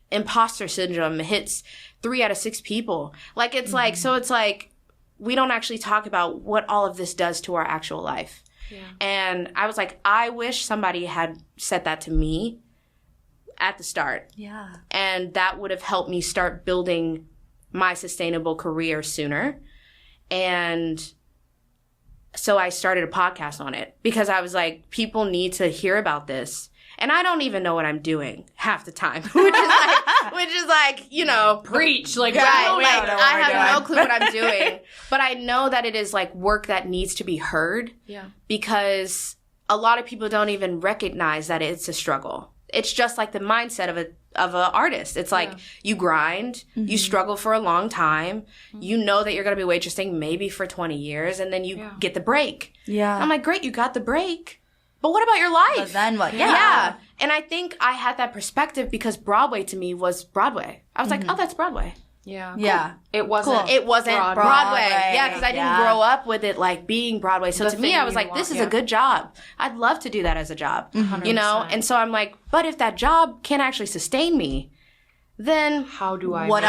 imposter syndrome hits 3 out of 6 people. Like, it's like, so it's like, we don't actually talk about what all of this does to our actual life. And I was like, I wish somebody had said that to me at the start. And that would have helped me start building my sustainable career sooner. And so I started a podcast on it because I was like, people need to hear about this. And I don't even know what I'm doing half the time, which is like, preach. Like, I have no clue what I'm doing, but I know that it is like work that needs to be heard. Because a lot of people don't even recognize that it's a struggle. It's just like the mindset of an artist. It's like you grind, you struggle for a long time. You know that you're going to be waitressing maybe for 20 years, and then you get the break. I'm like, great, you got the break. But what about your life? But then what? And I think I had that perspective because Broadway to me was Broadway. I was like, oh, that's Broadway. Cool. It wasn't. It wasn't Broadway. Yeah, because I didn't grow up with it like being Broadway. So to me, I was like, this is a good job. I'd love to do that as a job. 100%. And so I'm like, but if that job can't actually sustain me, then how do I what do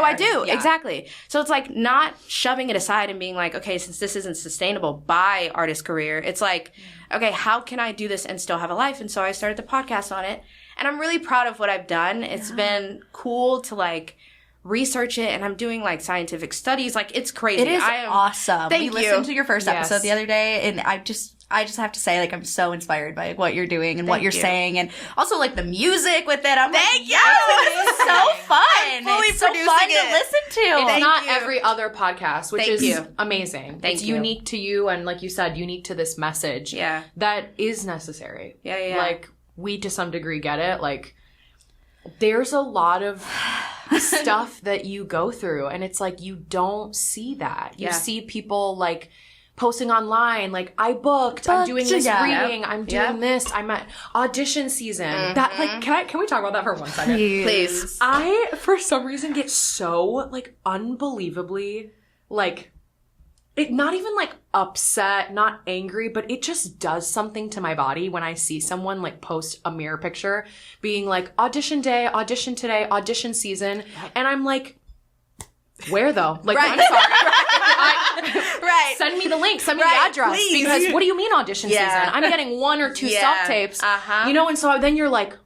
I do? Yeah. Exactly. So it's like not shoving it aside and being like, okay, since this isn't sustainable by artist career, it's like, okay, how can I do this and still have a life? And so I started the podcast on it, and I'm really proud of what I've done. It's been cool to like research it, and I'm doing like scientific studies. Like, it's crazy. It is awesome. Thank we you. listened to your first episode the other day, and I just have to say, like, I'm so inspired by what you're doing and what you're saying, and also like the music with it. I'm like, yes, it's so fun. It's so fun to listen to. It's not every other podcast, which is amazing. It's unique to you, and like you said, unique to this message. Yeah, that is necessary. Yeah. Like, we to some degree get it. Like, there's a lot of stuff that you go through, and it's like you don't see that. You see people like posting online, like, I booked, I'm doing this reading, I'm doing this, I'm at audition season. That, like, can we talk about that for 1 second? Please. I, for some reason, get so, like, unbelievably, like, not even, like, upset, not angry, but it just does something to my body when I see someone, like, post a mirror picture being like, audition day, audition today, audition season, and I'm like, where though? Like, I'm sorry. Right. Send me the link. Send me the address. Please. Because what do you mean audition season? I'm getting 1 or 2 self-tapes. You know, and so then you're like,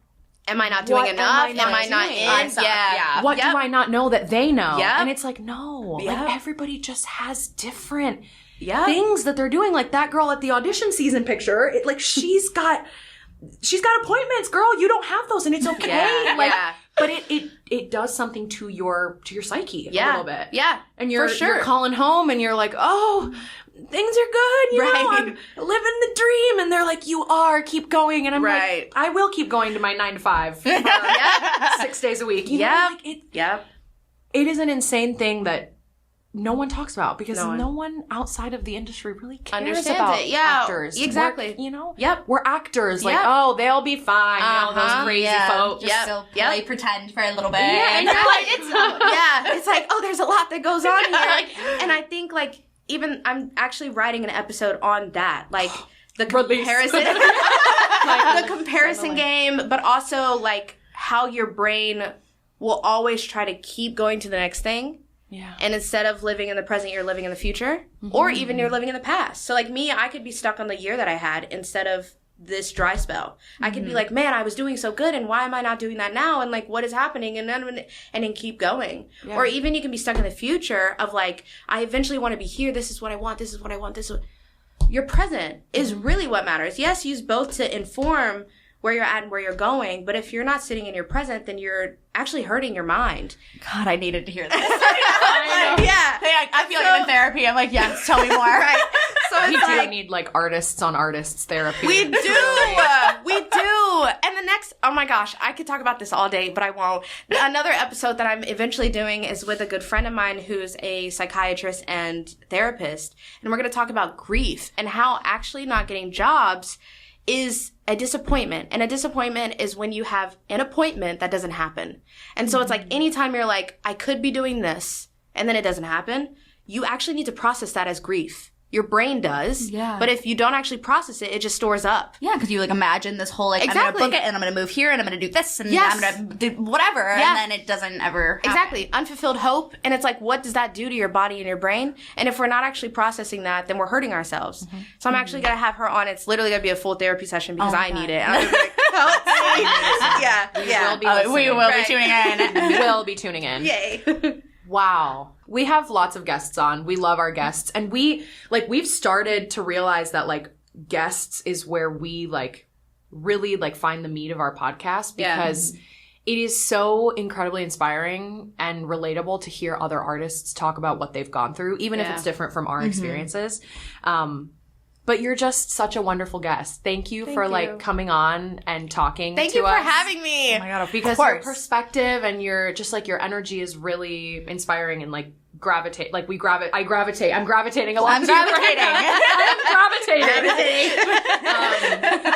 am I not doing enough? Am I not in? What do I not know that they know? And it's like, no. Like, everybody just has different things that they're doing. Like, that girl at the audition season picture, like, she's got appointments, girl. You don't have those, and it's okay. But it does something to your psyche a little bit. Yeah. And you're calling home, and you're like, oh, things are good. You know, I'm living the dream. And they're like, you are, keep going. And I'm like, I will keep going to my 9 to 5 for 6 days a week. You know, like, it is an insane thing that no one talks about, because no one outside of the industry really cares about actors. Exactly. We're actors. Like, oh, they'll be fine. You know, those crazy folks. Just still play pretend for a little bit. Yeah, and you're like, it's like, oh, there's a lot that goes on here. And I think, like, even I'm actually writing an episode on that. Like, the comparison. The comparison game, but also, like, how your brain will always try to keep going to the next thing. Yeah. And instead of living in the present, you're living in the future, or even you're living in the past. So, like, me, I could be stuck on the year that I had instead of this dry spell. I could be like, man, I was doing so good, and why am I not doing that now? And, like, what is happening? And then keep going. Yeah. Or even you can be stuck in the future of, like, I eventually want to be here. This is what I want. This is what I want. This is what... Your present is really what matters. Yes, use both to inform where you're at and where you're going. But if you're not sitting in your present, then you're actually hurting your mind. God, I needed to hear this. I feel like I'm in therapy. I'm like, yes, tell me more. Right. So we do need, like, artists on artists therapy. We do. We do. And the next, oh my gosh, I could talk about this all day, but I won't. Another episode that I'm eventually doing is with a good friend of mine who's a psychiatrist and therapist. And we're going to talk about grief and how actually not getting jobs is a disappointment. And a disappointment is when you have an appointment that doesn't happen. And so it's like, anytime you're like, I could be doing this, and then it doesn't happen, you actually need to process that as grief. Your brain does. Yeah. But if you don't actually process it, it just stores up. Yeah, because you, like, imagine this whole, like, I'm going to book it, and I'm going to move here, and I'm going to do this, and I'm going to do whatever, and then it doesn't ever happen. Exactly. Unfulfilled hope. And it's like, what does that do to your body and your brain? And if we're not actually processing that, then we're hurting ourselves. Mm-hmm. So I'm actually going to have her on. It's literally going to be a full therapy session because I need it. And I'm like, we will be tuning in. We will be tuning in. Yay. Wow. We have lots of guests on. We love our guests. And we've started to realize that, like, guests is where we, like, really, like, find the meat of our podcast, because it is so incredibly inspiring and relatable to hear other artists talk about what they've gone through, even if it's different from our experiences. But you're just such a wonderful guest. Thank you for like coming on and talking to us. Thank you for having me. Oh my God, because your perspective and your just like your energy is really inspiring and like gravitate. Like we gravitate. I gravitate. I'm gravitating a lot. I'm gravitating.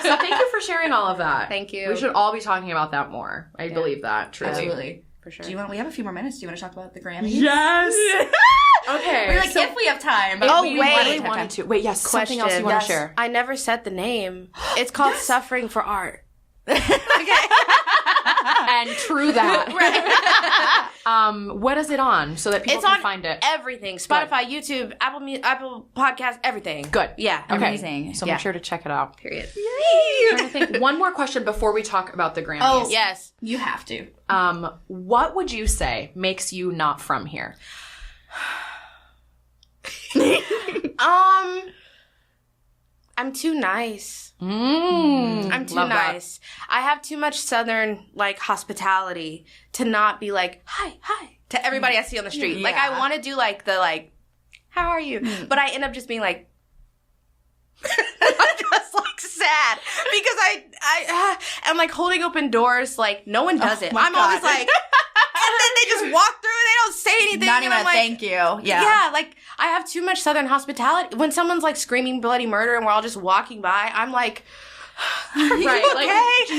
So thank you for sharing all of that. Thank you. We should all be talking about that more. I believe that. Truly. Absolutely. For sure. We have a few more minutes. Do you want to talk about the Grammys? Yes. Okay. We're like, if we have time. But we wanted to. Wait, yes. Question. Something else you want to share? I never said the name. It's called Suffering for Art. Okay. And true that. Right. What is it on so that people can find it? Everything. Spotify, YouTube, Apple Podcasts, everything. Good. Yeah. Okay. Amazing. So make sure to check it out. Period. I'm trying to think. One more question before we talk about the Grammys. Oh, yes. You have to. What would you say makes you not from here? I'm too nice. I'm too nice. That. I have too much Southern, like, hospitality to not be like, hi, to everybody I see on the street. Yeah. Like, I want to do, like, the, like, how are you? But I end up just being like, I'm just, like, sad. Because I'm, like, holding open doors. Like, no one does it. I'm always like, and then they just walk through and they don't say anything. Not even a like, thank you. Yeah. Yeah, like, I have too much Southern hospitality. When someone's, like, screaming bloody murder and we're all just walking by, I'm like, are you right, okay? Like, do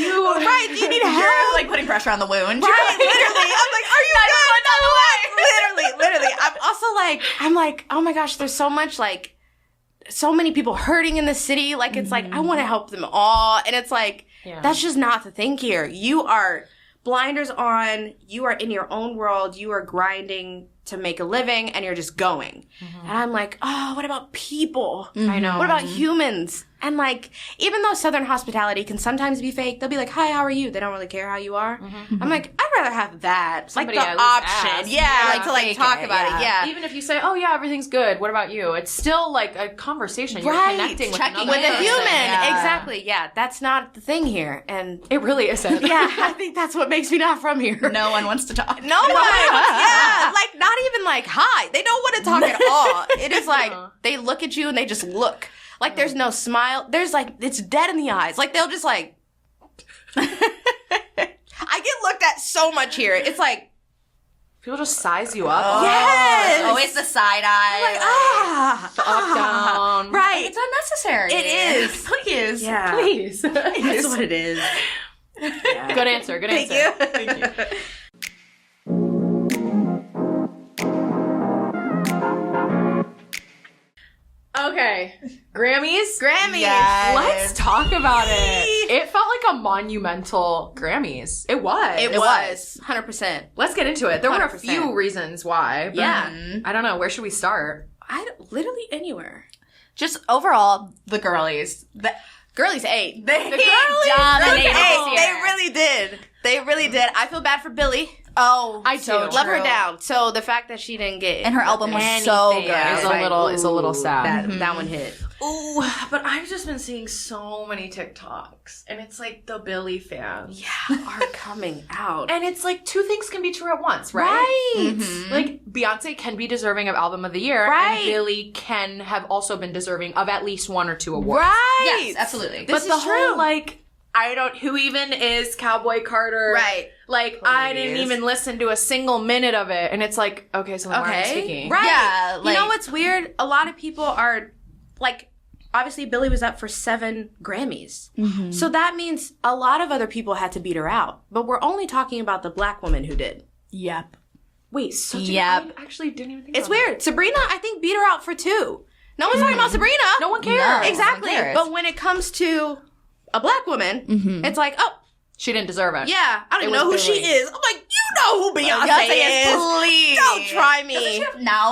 you need help? You're, like, putting pressure on the wound. Right, literally. I'm like, are you good? Literally. I'm also like, oh my gosh, there's so much, like, so many people hurting in the city. Like, it's like, I want to help them all. And it's like, that's just not the thing here. You are blinders on. You are in your own world. You are grinding to make a living and you're just going. And I'm like, oh, what about people? I know. What about humans? And like, even though Southern hospitality can sometimes be fake, they'll be like, hi, how are you? They don't really care how you are. I'm like, I'd rather have that. Somebody like the option. ask. Like to like talk about it. Yeah. Even if you say, oh yeah, everything's good. What about you? It's still like a conversation. You're connecting with another with a person. human. Yeah. Exactly. Yeah. That's not the thing here. And it really isn't. Yeah. I think that's what makes me not from here. No one wants to talk. No one. Yeah. Like not even like hi. They don't want to talk at all. It is like they look at you and they just look. Like there's no smile. There's like it's dead in the eyes. Like they'll just like I get looked at so much here. It's like people just size you up. Oh, yes. Always the side eye. Like the up down. Right. It's unnecessary. It is. Please. Yeah. Please. That's what it is. Yeah. Good answer. Good answer. Thank you. Okay. Grammys? Yes. Let's talk about it. It felt like a monumental Grammys. It was. It was. 100%. Let's get into it. There were a 100%. few reasons why. But Yeah. I don't know. Where should we start? Literally anywhere. Just overall, the girlies. Girlies ate. They dominated this year. They really did. They really did. I feel bad for Billie. Oh, I do. so Love her true. down. So the fact that she didn't get And her album was so good. Is a little sad. That one hit. Ooh, but I've just been seeing so many TikToks, and it's like the Billie fans Are coming out. and it's like two things can be true at once, right? Like Beyonce can be deserving of Album of the Year, Right. and Billie can have also been deserving of at least one or two awards. Right. Yes, absolutely. But This the is whole true. who even is Cowboy Carter? Right. Like, I didn't even listen to a single minute of it. And it's like, okay, so then why am I speaking? Right. Yeah, you like- know what's weird? A lot of people are, like, obviously Billie was up for 7 Grammys. So that means a lot of other people had to beat her out. But we're only talking about the black woman who did. Yep. Wait, such Yep. I actually didn't even think It's about weird. Sabrina, I think, beat her out for 2. No one's talking about Sabrina. No one cares. No. Exactly. Who cares? But when it comes to a black woman, it's like, oh, She didn't deserve it. yeah, I don't It even know who was she Billie. is. I'm like, you know who Beyonce is. Please. Don't try me.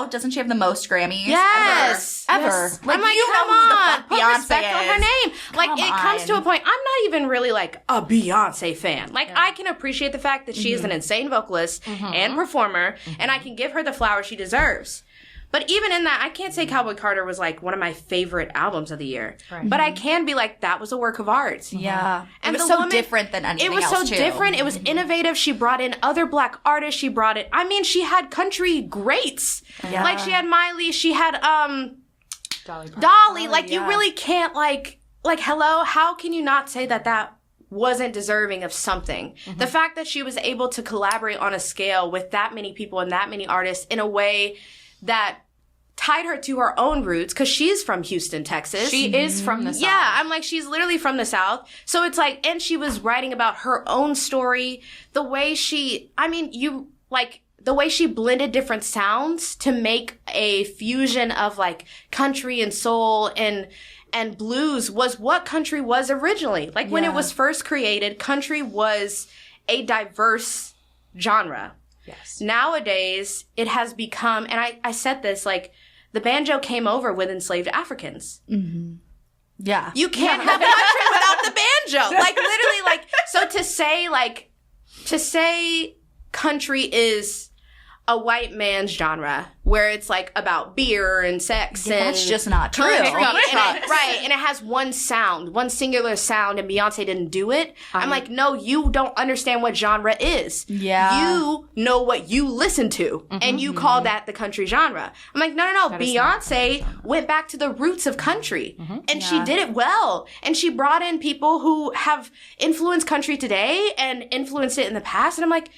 Doesn't she have the most Grammys? Yes. Ever. Yes. Like, I'm like, you come know who the on. fuck Put Beyonce respect on is. her name. Like, Come it comes to a on. point, I'm not even really, like, a Beyonce fan. Like, I can appreciate the fact that she is an insane vocalist and performer, and I can give her the flowers she deserves. But even in that, I can't say Cowboy Carter was, like, one of my favorite albums of the year. Right. But I can be like, that was a work of art. Yeah. And it was the so woman- different than anything else, It was so too. different. It was innovative. She brought in other black artists. She brought in, I mean, she had country greats. Yeah. Like, she had Miley. She had, Dolly. Dolly. Like, you yeah. really can't, like, hello, how can you not say that that wasn't deserving of something? The fact that she was able to collaborate on a scale with that many people and that many artists in a way that tied her to her own roots, because she's from Houston, Texas. She is from the South. Yeah, I'm like, she's literally from the South. So it's like, and she was writing about her own story. The way she, I mean, the way she blended different sounds to make a fusion of like country and soul and blues was what country was originally. Like when it was first created, country was a diverse genre. Yes. Nowadays, it has become, and I said this, like, the banjo came over with enslaved Africans. Mm-hmm. Yeah. You can't have country without the banjo. Like, literally, like, so to say country is a white man's genre where it's like about beer and sex and that's just not true. Right, and it has one sound, one singular sound, and Beyonce didn't do it. I'm like, no, you don't understand what genre is. Yeah. You know what you listen to, and you call that the country genre. I'm like, no. Beyonce went back to the roots of country, and she did it well. And she brought in people who have influenced country today and influenced it in the past. And I'm like,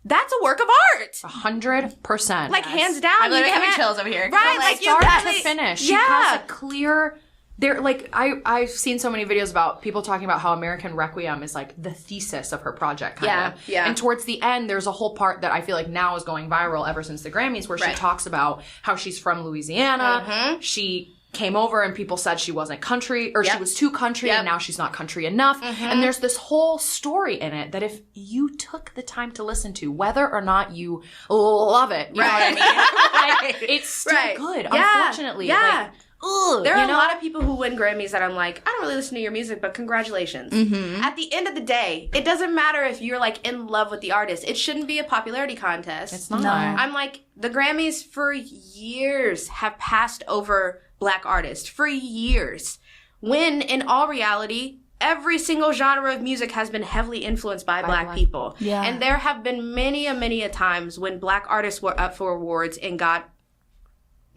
that's a work of art. 100%. Like, hands down. I'm literally having chills over here. Right, like, you start to finish. She Yeah. has a clear... I've seen so many videos about people talking about how American Requiem is like the thesis of her project, kind of. Yeah. And towards the end, there's a whole part that I feel like now is going viral ever since the Grammys, where she talks about how she's from Louisiana. She came over and people said she wasn't country, or she was too country, and now she's not country enough. And there's this whole story in it that if you took the time to listen to, whether or not you love it, you know what I mean? Like, it's still good, unfortunately. Yeah. Like, there are a lot of people who win Grammys that I'm like, I don't really listen to your music, but congratulations. At the end of the day, it doesn't matter if you're like in love with the artist. It shouldn't be a popularity contest. It's not. No. I'm like, the Grammys for years have passed over Black artists. For years. When, in all reality, every single genre of music has been heavily influenced by Black people. Yeah. And there have been many a times when Black artists were up for awards and got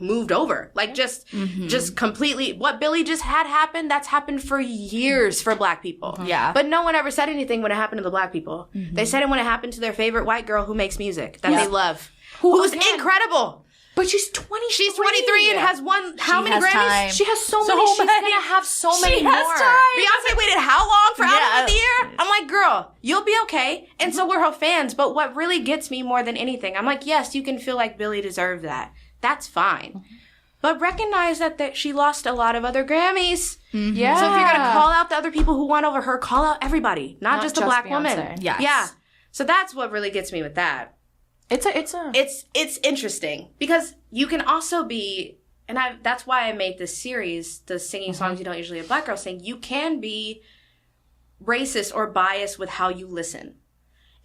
moved over. Like, just completely, what Billie just had happen, that's happened for years for Black people. Yeah. But no one ever said anything when it happened to the Black people. They said it when it happened to their favorite white girl who makes music that they love. Who's incredible. But she's 23. She's 23 and has won how many has Grammys? time. She has so many. She's gonna have so many more. Beyonce waited how long for Album of the Year? I'm like, girl, you'll be okay. And so were her fans. But what really gets me more than anything, I'm like, yes, you can feel like Billie deserved that. That's fine. But recognize that she lost a lot of other Grammys. Yeah. So if you're going to call out the other people who won over her, call out everybody, not just a Black Beyonce. woman. Yes. Yeah. So that's what really gets me with that. It's interesting because you can also be, and that's why I made this series, the singing songs you don't usually have Black girls sing. You can be racist or biased with how you listen.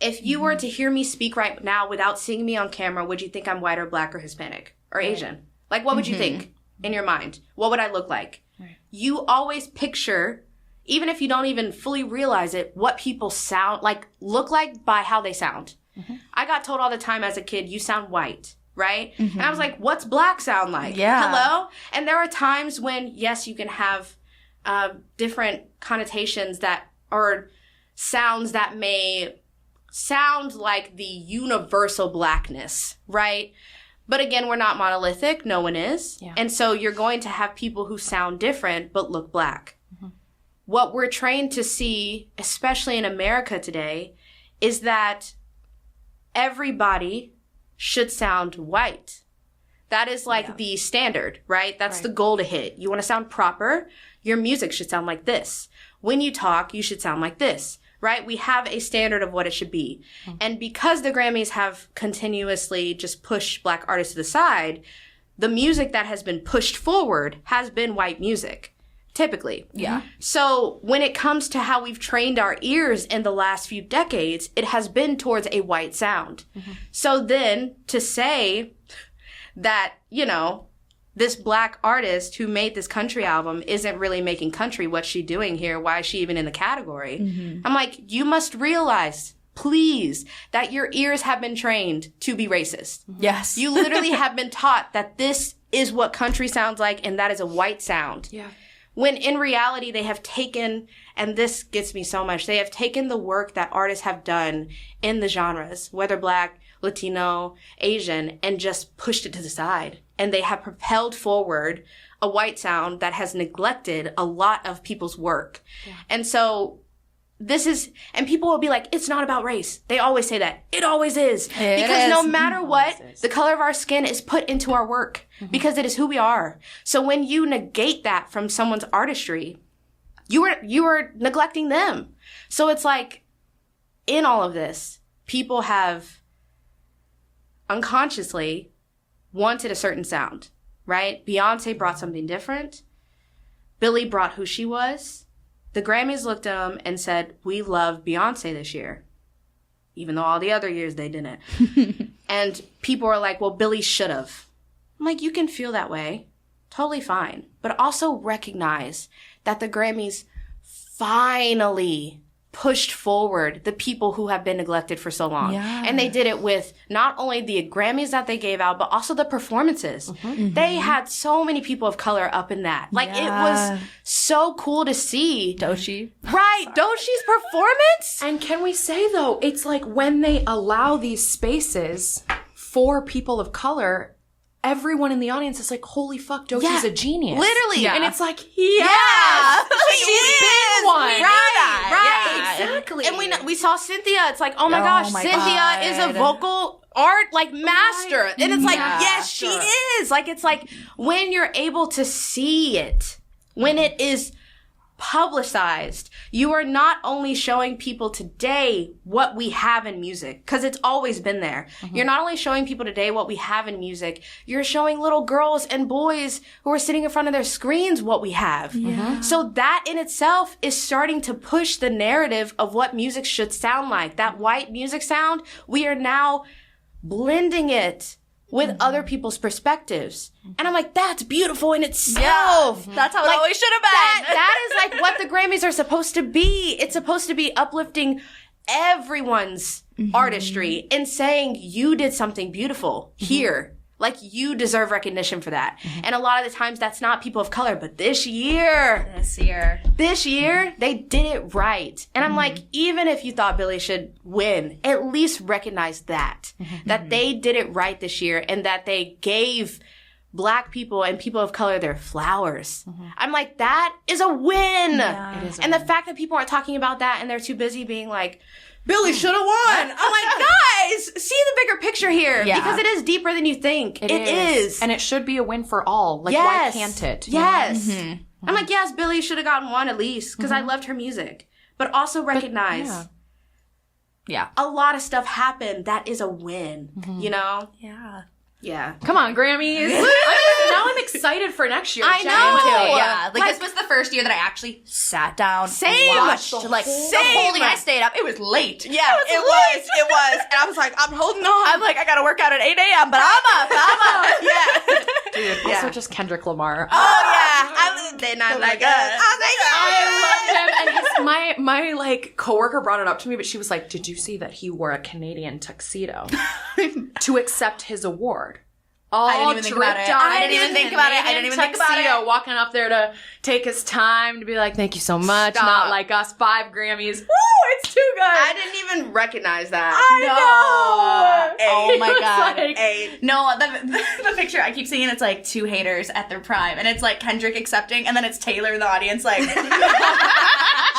If you were to hear me speak right now without seeing me on camera, would you think I'm white or Black or Hispanic or Asian? Like, what would you think in your mind? What would I look like? Right. You always picture, even if you don't even fully realize it, what people look like by how they sound. I got told all the time as a kid, you sound white, right? And I was like, what's Black sound like? Yeah. Hello? And there are times when, yes, you can have different connotations or sounds that may sound like the universal Blackness, right? But again, we're not monolithic. No one is. Yeah. And so you're going to have people who sound different but look Black. What we're trained to see, especially in America today, is that everybody should sound white. That is like the standard, right? That's the goal to hit. You want to sound proper, your music should sound like this. When you talk, you should sound like this, right? We have a standard of what it should be. And because the Grammys have continuously just pushed Black artists to the side, the music that has been pushed forward has been white music. Typically. Yeah. So when it comes to how we've trained our ears in the last few decades, it has been towards a white sound. So then to say that, this Black artist who made this country album isn't really making country, what's she doing here? Why is she even in the category? I'm like, you must realize, please, that your ears have been trained to be racist. Yes. You literally have been taught that this is what country sounds like and that is a white sound. Yeah. When in reality, they have taken, and this gets me so much, they have taken the work that artists have done in the genres, whether Black, Latino, Asian, and just pushed it to the side. And they have propelled forward a white sound that has neglected a lot of people's work. Yeah. And so and people will be like, it's not about race. They always say that. It always is. Because no matter what, the color of our skin is put into our work because it is who we are. So when you negate that from someone's artistry, you are neglecting them. So it's like, in all of this, people have unconsciously wanted a certain sound, right? Beyonce brought something different. Billie brought who she was. The Grammys looked at them and said, we love Beyonce this year, even though all the other years they didn't. And people are like, well, Billie should have. I'm like, you can feel that way. Totally fine. But also recognize that the Grammys finally pushed forward the people who have been neglected for so long. Yeah. And they did it with not only the Grammys that they gave out, but also the performances. They had so many people of color up in that. Like, it was so cool to see. Doechii. Right. Doechii's performance. And can we say, though, it's like when they allow these spaces for people of color, everyone in the audience is like, holy fuck, Doechii's a genius. Literally. Yeah. And it's like, she's been one. Right. Exactly. And we saw Cynthia. It's like, oh my gosh, Cynthia is a vocal art like master. And it's like, yes, she is. Like, it's like when you're able to see it, when it is publicized, you are not only showing people today what we have in music, because it's always been there. You're not only showing people today what we have in music, you're showing little girls and boys who are sitting in front of their screens what we have. So that in itself is starting to push the narrative of what music should sound like. That white music sound, we are now blending it with other people's perspectives. And I'm like, that's beautiful in itself. That's how it always should have been. That is like what the Grammys are supposed to be. It's supposed to be uplifting everyone's artistry and saying, you did something beautiful here. Like, you deserve recognition for that. And a lot of the times that's not people of color, but this year, they did it right. And I'm like, even if you thought Billie should win, at least recognize that, that they did it right this year and that they gave Black people and people of color their flowers. I'm like, that is a win. Yeah, it is a win. The fact that people aren't talking about that and they're too busy being like, Billie should have won. I'm like, guys, see the bigger picture here. Yeah. Because it is deeper than you think. It is. And it should be a win for all. Like, why can't it? Yes. I'm like, yes, Billie should have gotten one at least, because I loved her music. But also recognize, a lot of stuff happened that is a win, you know? Yeah. Come on, Grammys. Now I'm excited for next year. I know. Yeah. Like, this was the first year that I actually sat down and watched. The whole thing. I stayed up. It was late. Yeah, it was. And I was like, I'm holding on. I'm like, I gotta work out at 8 a.m., but I'm up. Yeah. Dude, also just Kendrick Lamar. Oh, yeah. They're not like us. I love him. And my like coworker brought it up to me, but she was like, did you see that he wore a Canadian tuxedo to accept his award? I didn't even think about it. I didn't even think about it. Walking up there to take his time to be like, thank you so much. Stop. Not like us, 5 Grammys. Woo, it's too good. I didn't even recognize that. I know. Oh my God. Like, no, the picture I keep seeing, it's like 2 haters at their prime. And it's like Kendrick accepting, and then it's Taylor in the audience like...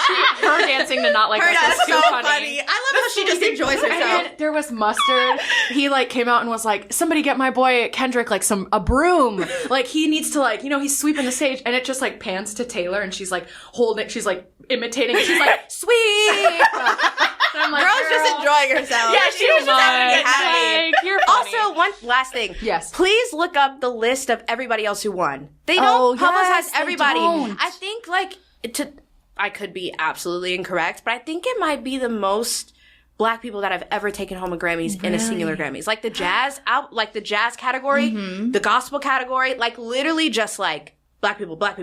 Her dancing to Not Like Us is so too funny. I love how she just enjoys herself. And there was Mustard. He like came out and was like, somebody get my boy Kendrick like a broom. Like, he needs to like, he's sweeping the stage. And it just like pans to Taylor and she's like holding it. She's like imitating it. She's like, sweep. And I'm like, Girl's just enjoying herself. Yeah, she was just having a good time. Like, you're funny. Also, one last thing. Yes. Please look up the list of everybody else who won. They don't publicize everybody. I think like I could be absolutely incorrect, but I think it might be the most Black people that have ever taken home a Grammys in a singular Grammys. Like the jazz category, the gospel category, like literally just like Black people, like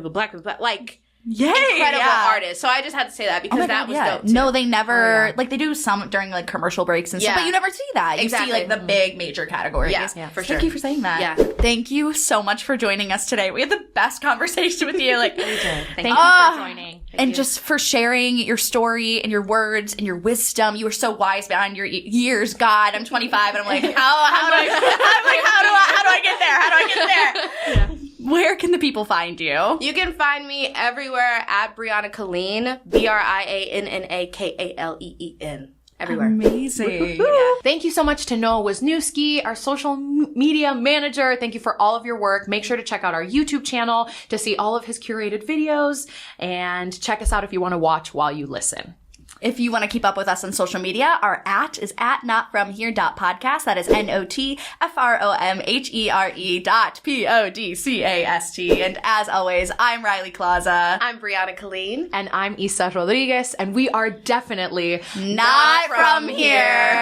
incredible artists. So I just had to say that because that was dope too. No, they never, like they do some during like commercial breaks and stuff, but you never see that. You see like the big major categories. Yeah, for sure. Thank you for saying that. Yeah. Thank you so much for joining us today. We had the best conversation with you. Like, we did. Thank you for joining. Just for sharing your story and your words and your wisdom. You were so wise behind your years. God, I'm 25 and I'm like, how do I get there? How do I get there? Yeah. Where can the people find you? You can find me everywhere at Brianna Kaleen, Brianna Kaleen. Everywhere. Amazing. Thank you so much to Noah Wisniewski, our social media manager. Thank you for all of your work. Make sure to check out our YouTube channel to see all of his curated videos and check us out if you want to watch while you listen. If you want to keep up with us on social media, our @ is @notfromhere.podcast. That is NOTFROMHERE.PODCAST. And as always, I'm Riley Klauza. I'm Brianna Kaleen. And I'm Isa Rodriguez. And we are definitely not from here.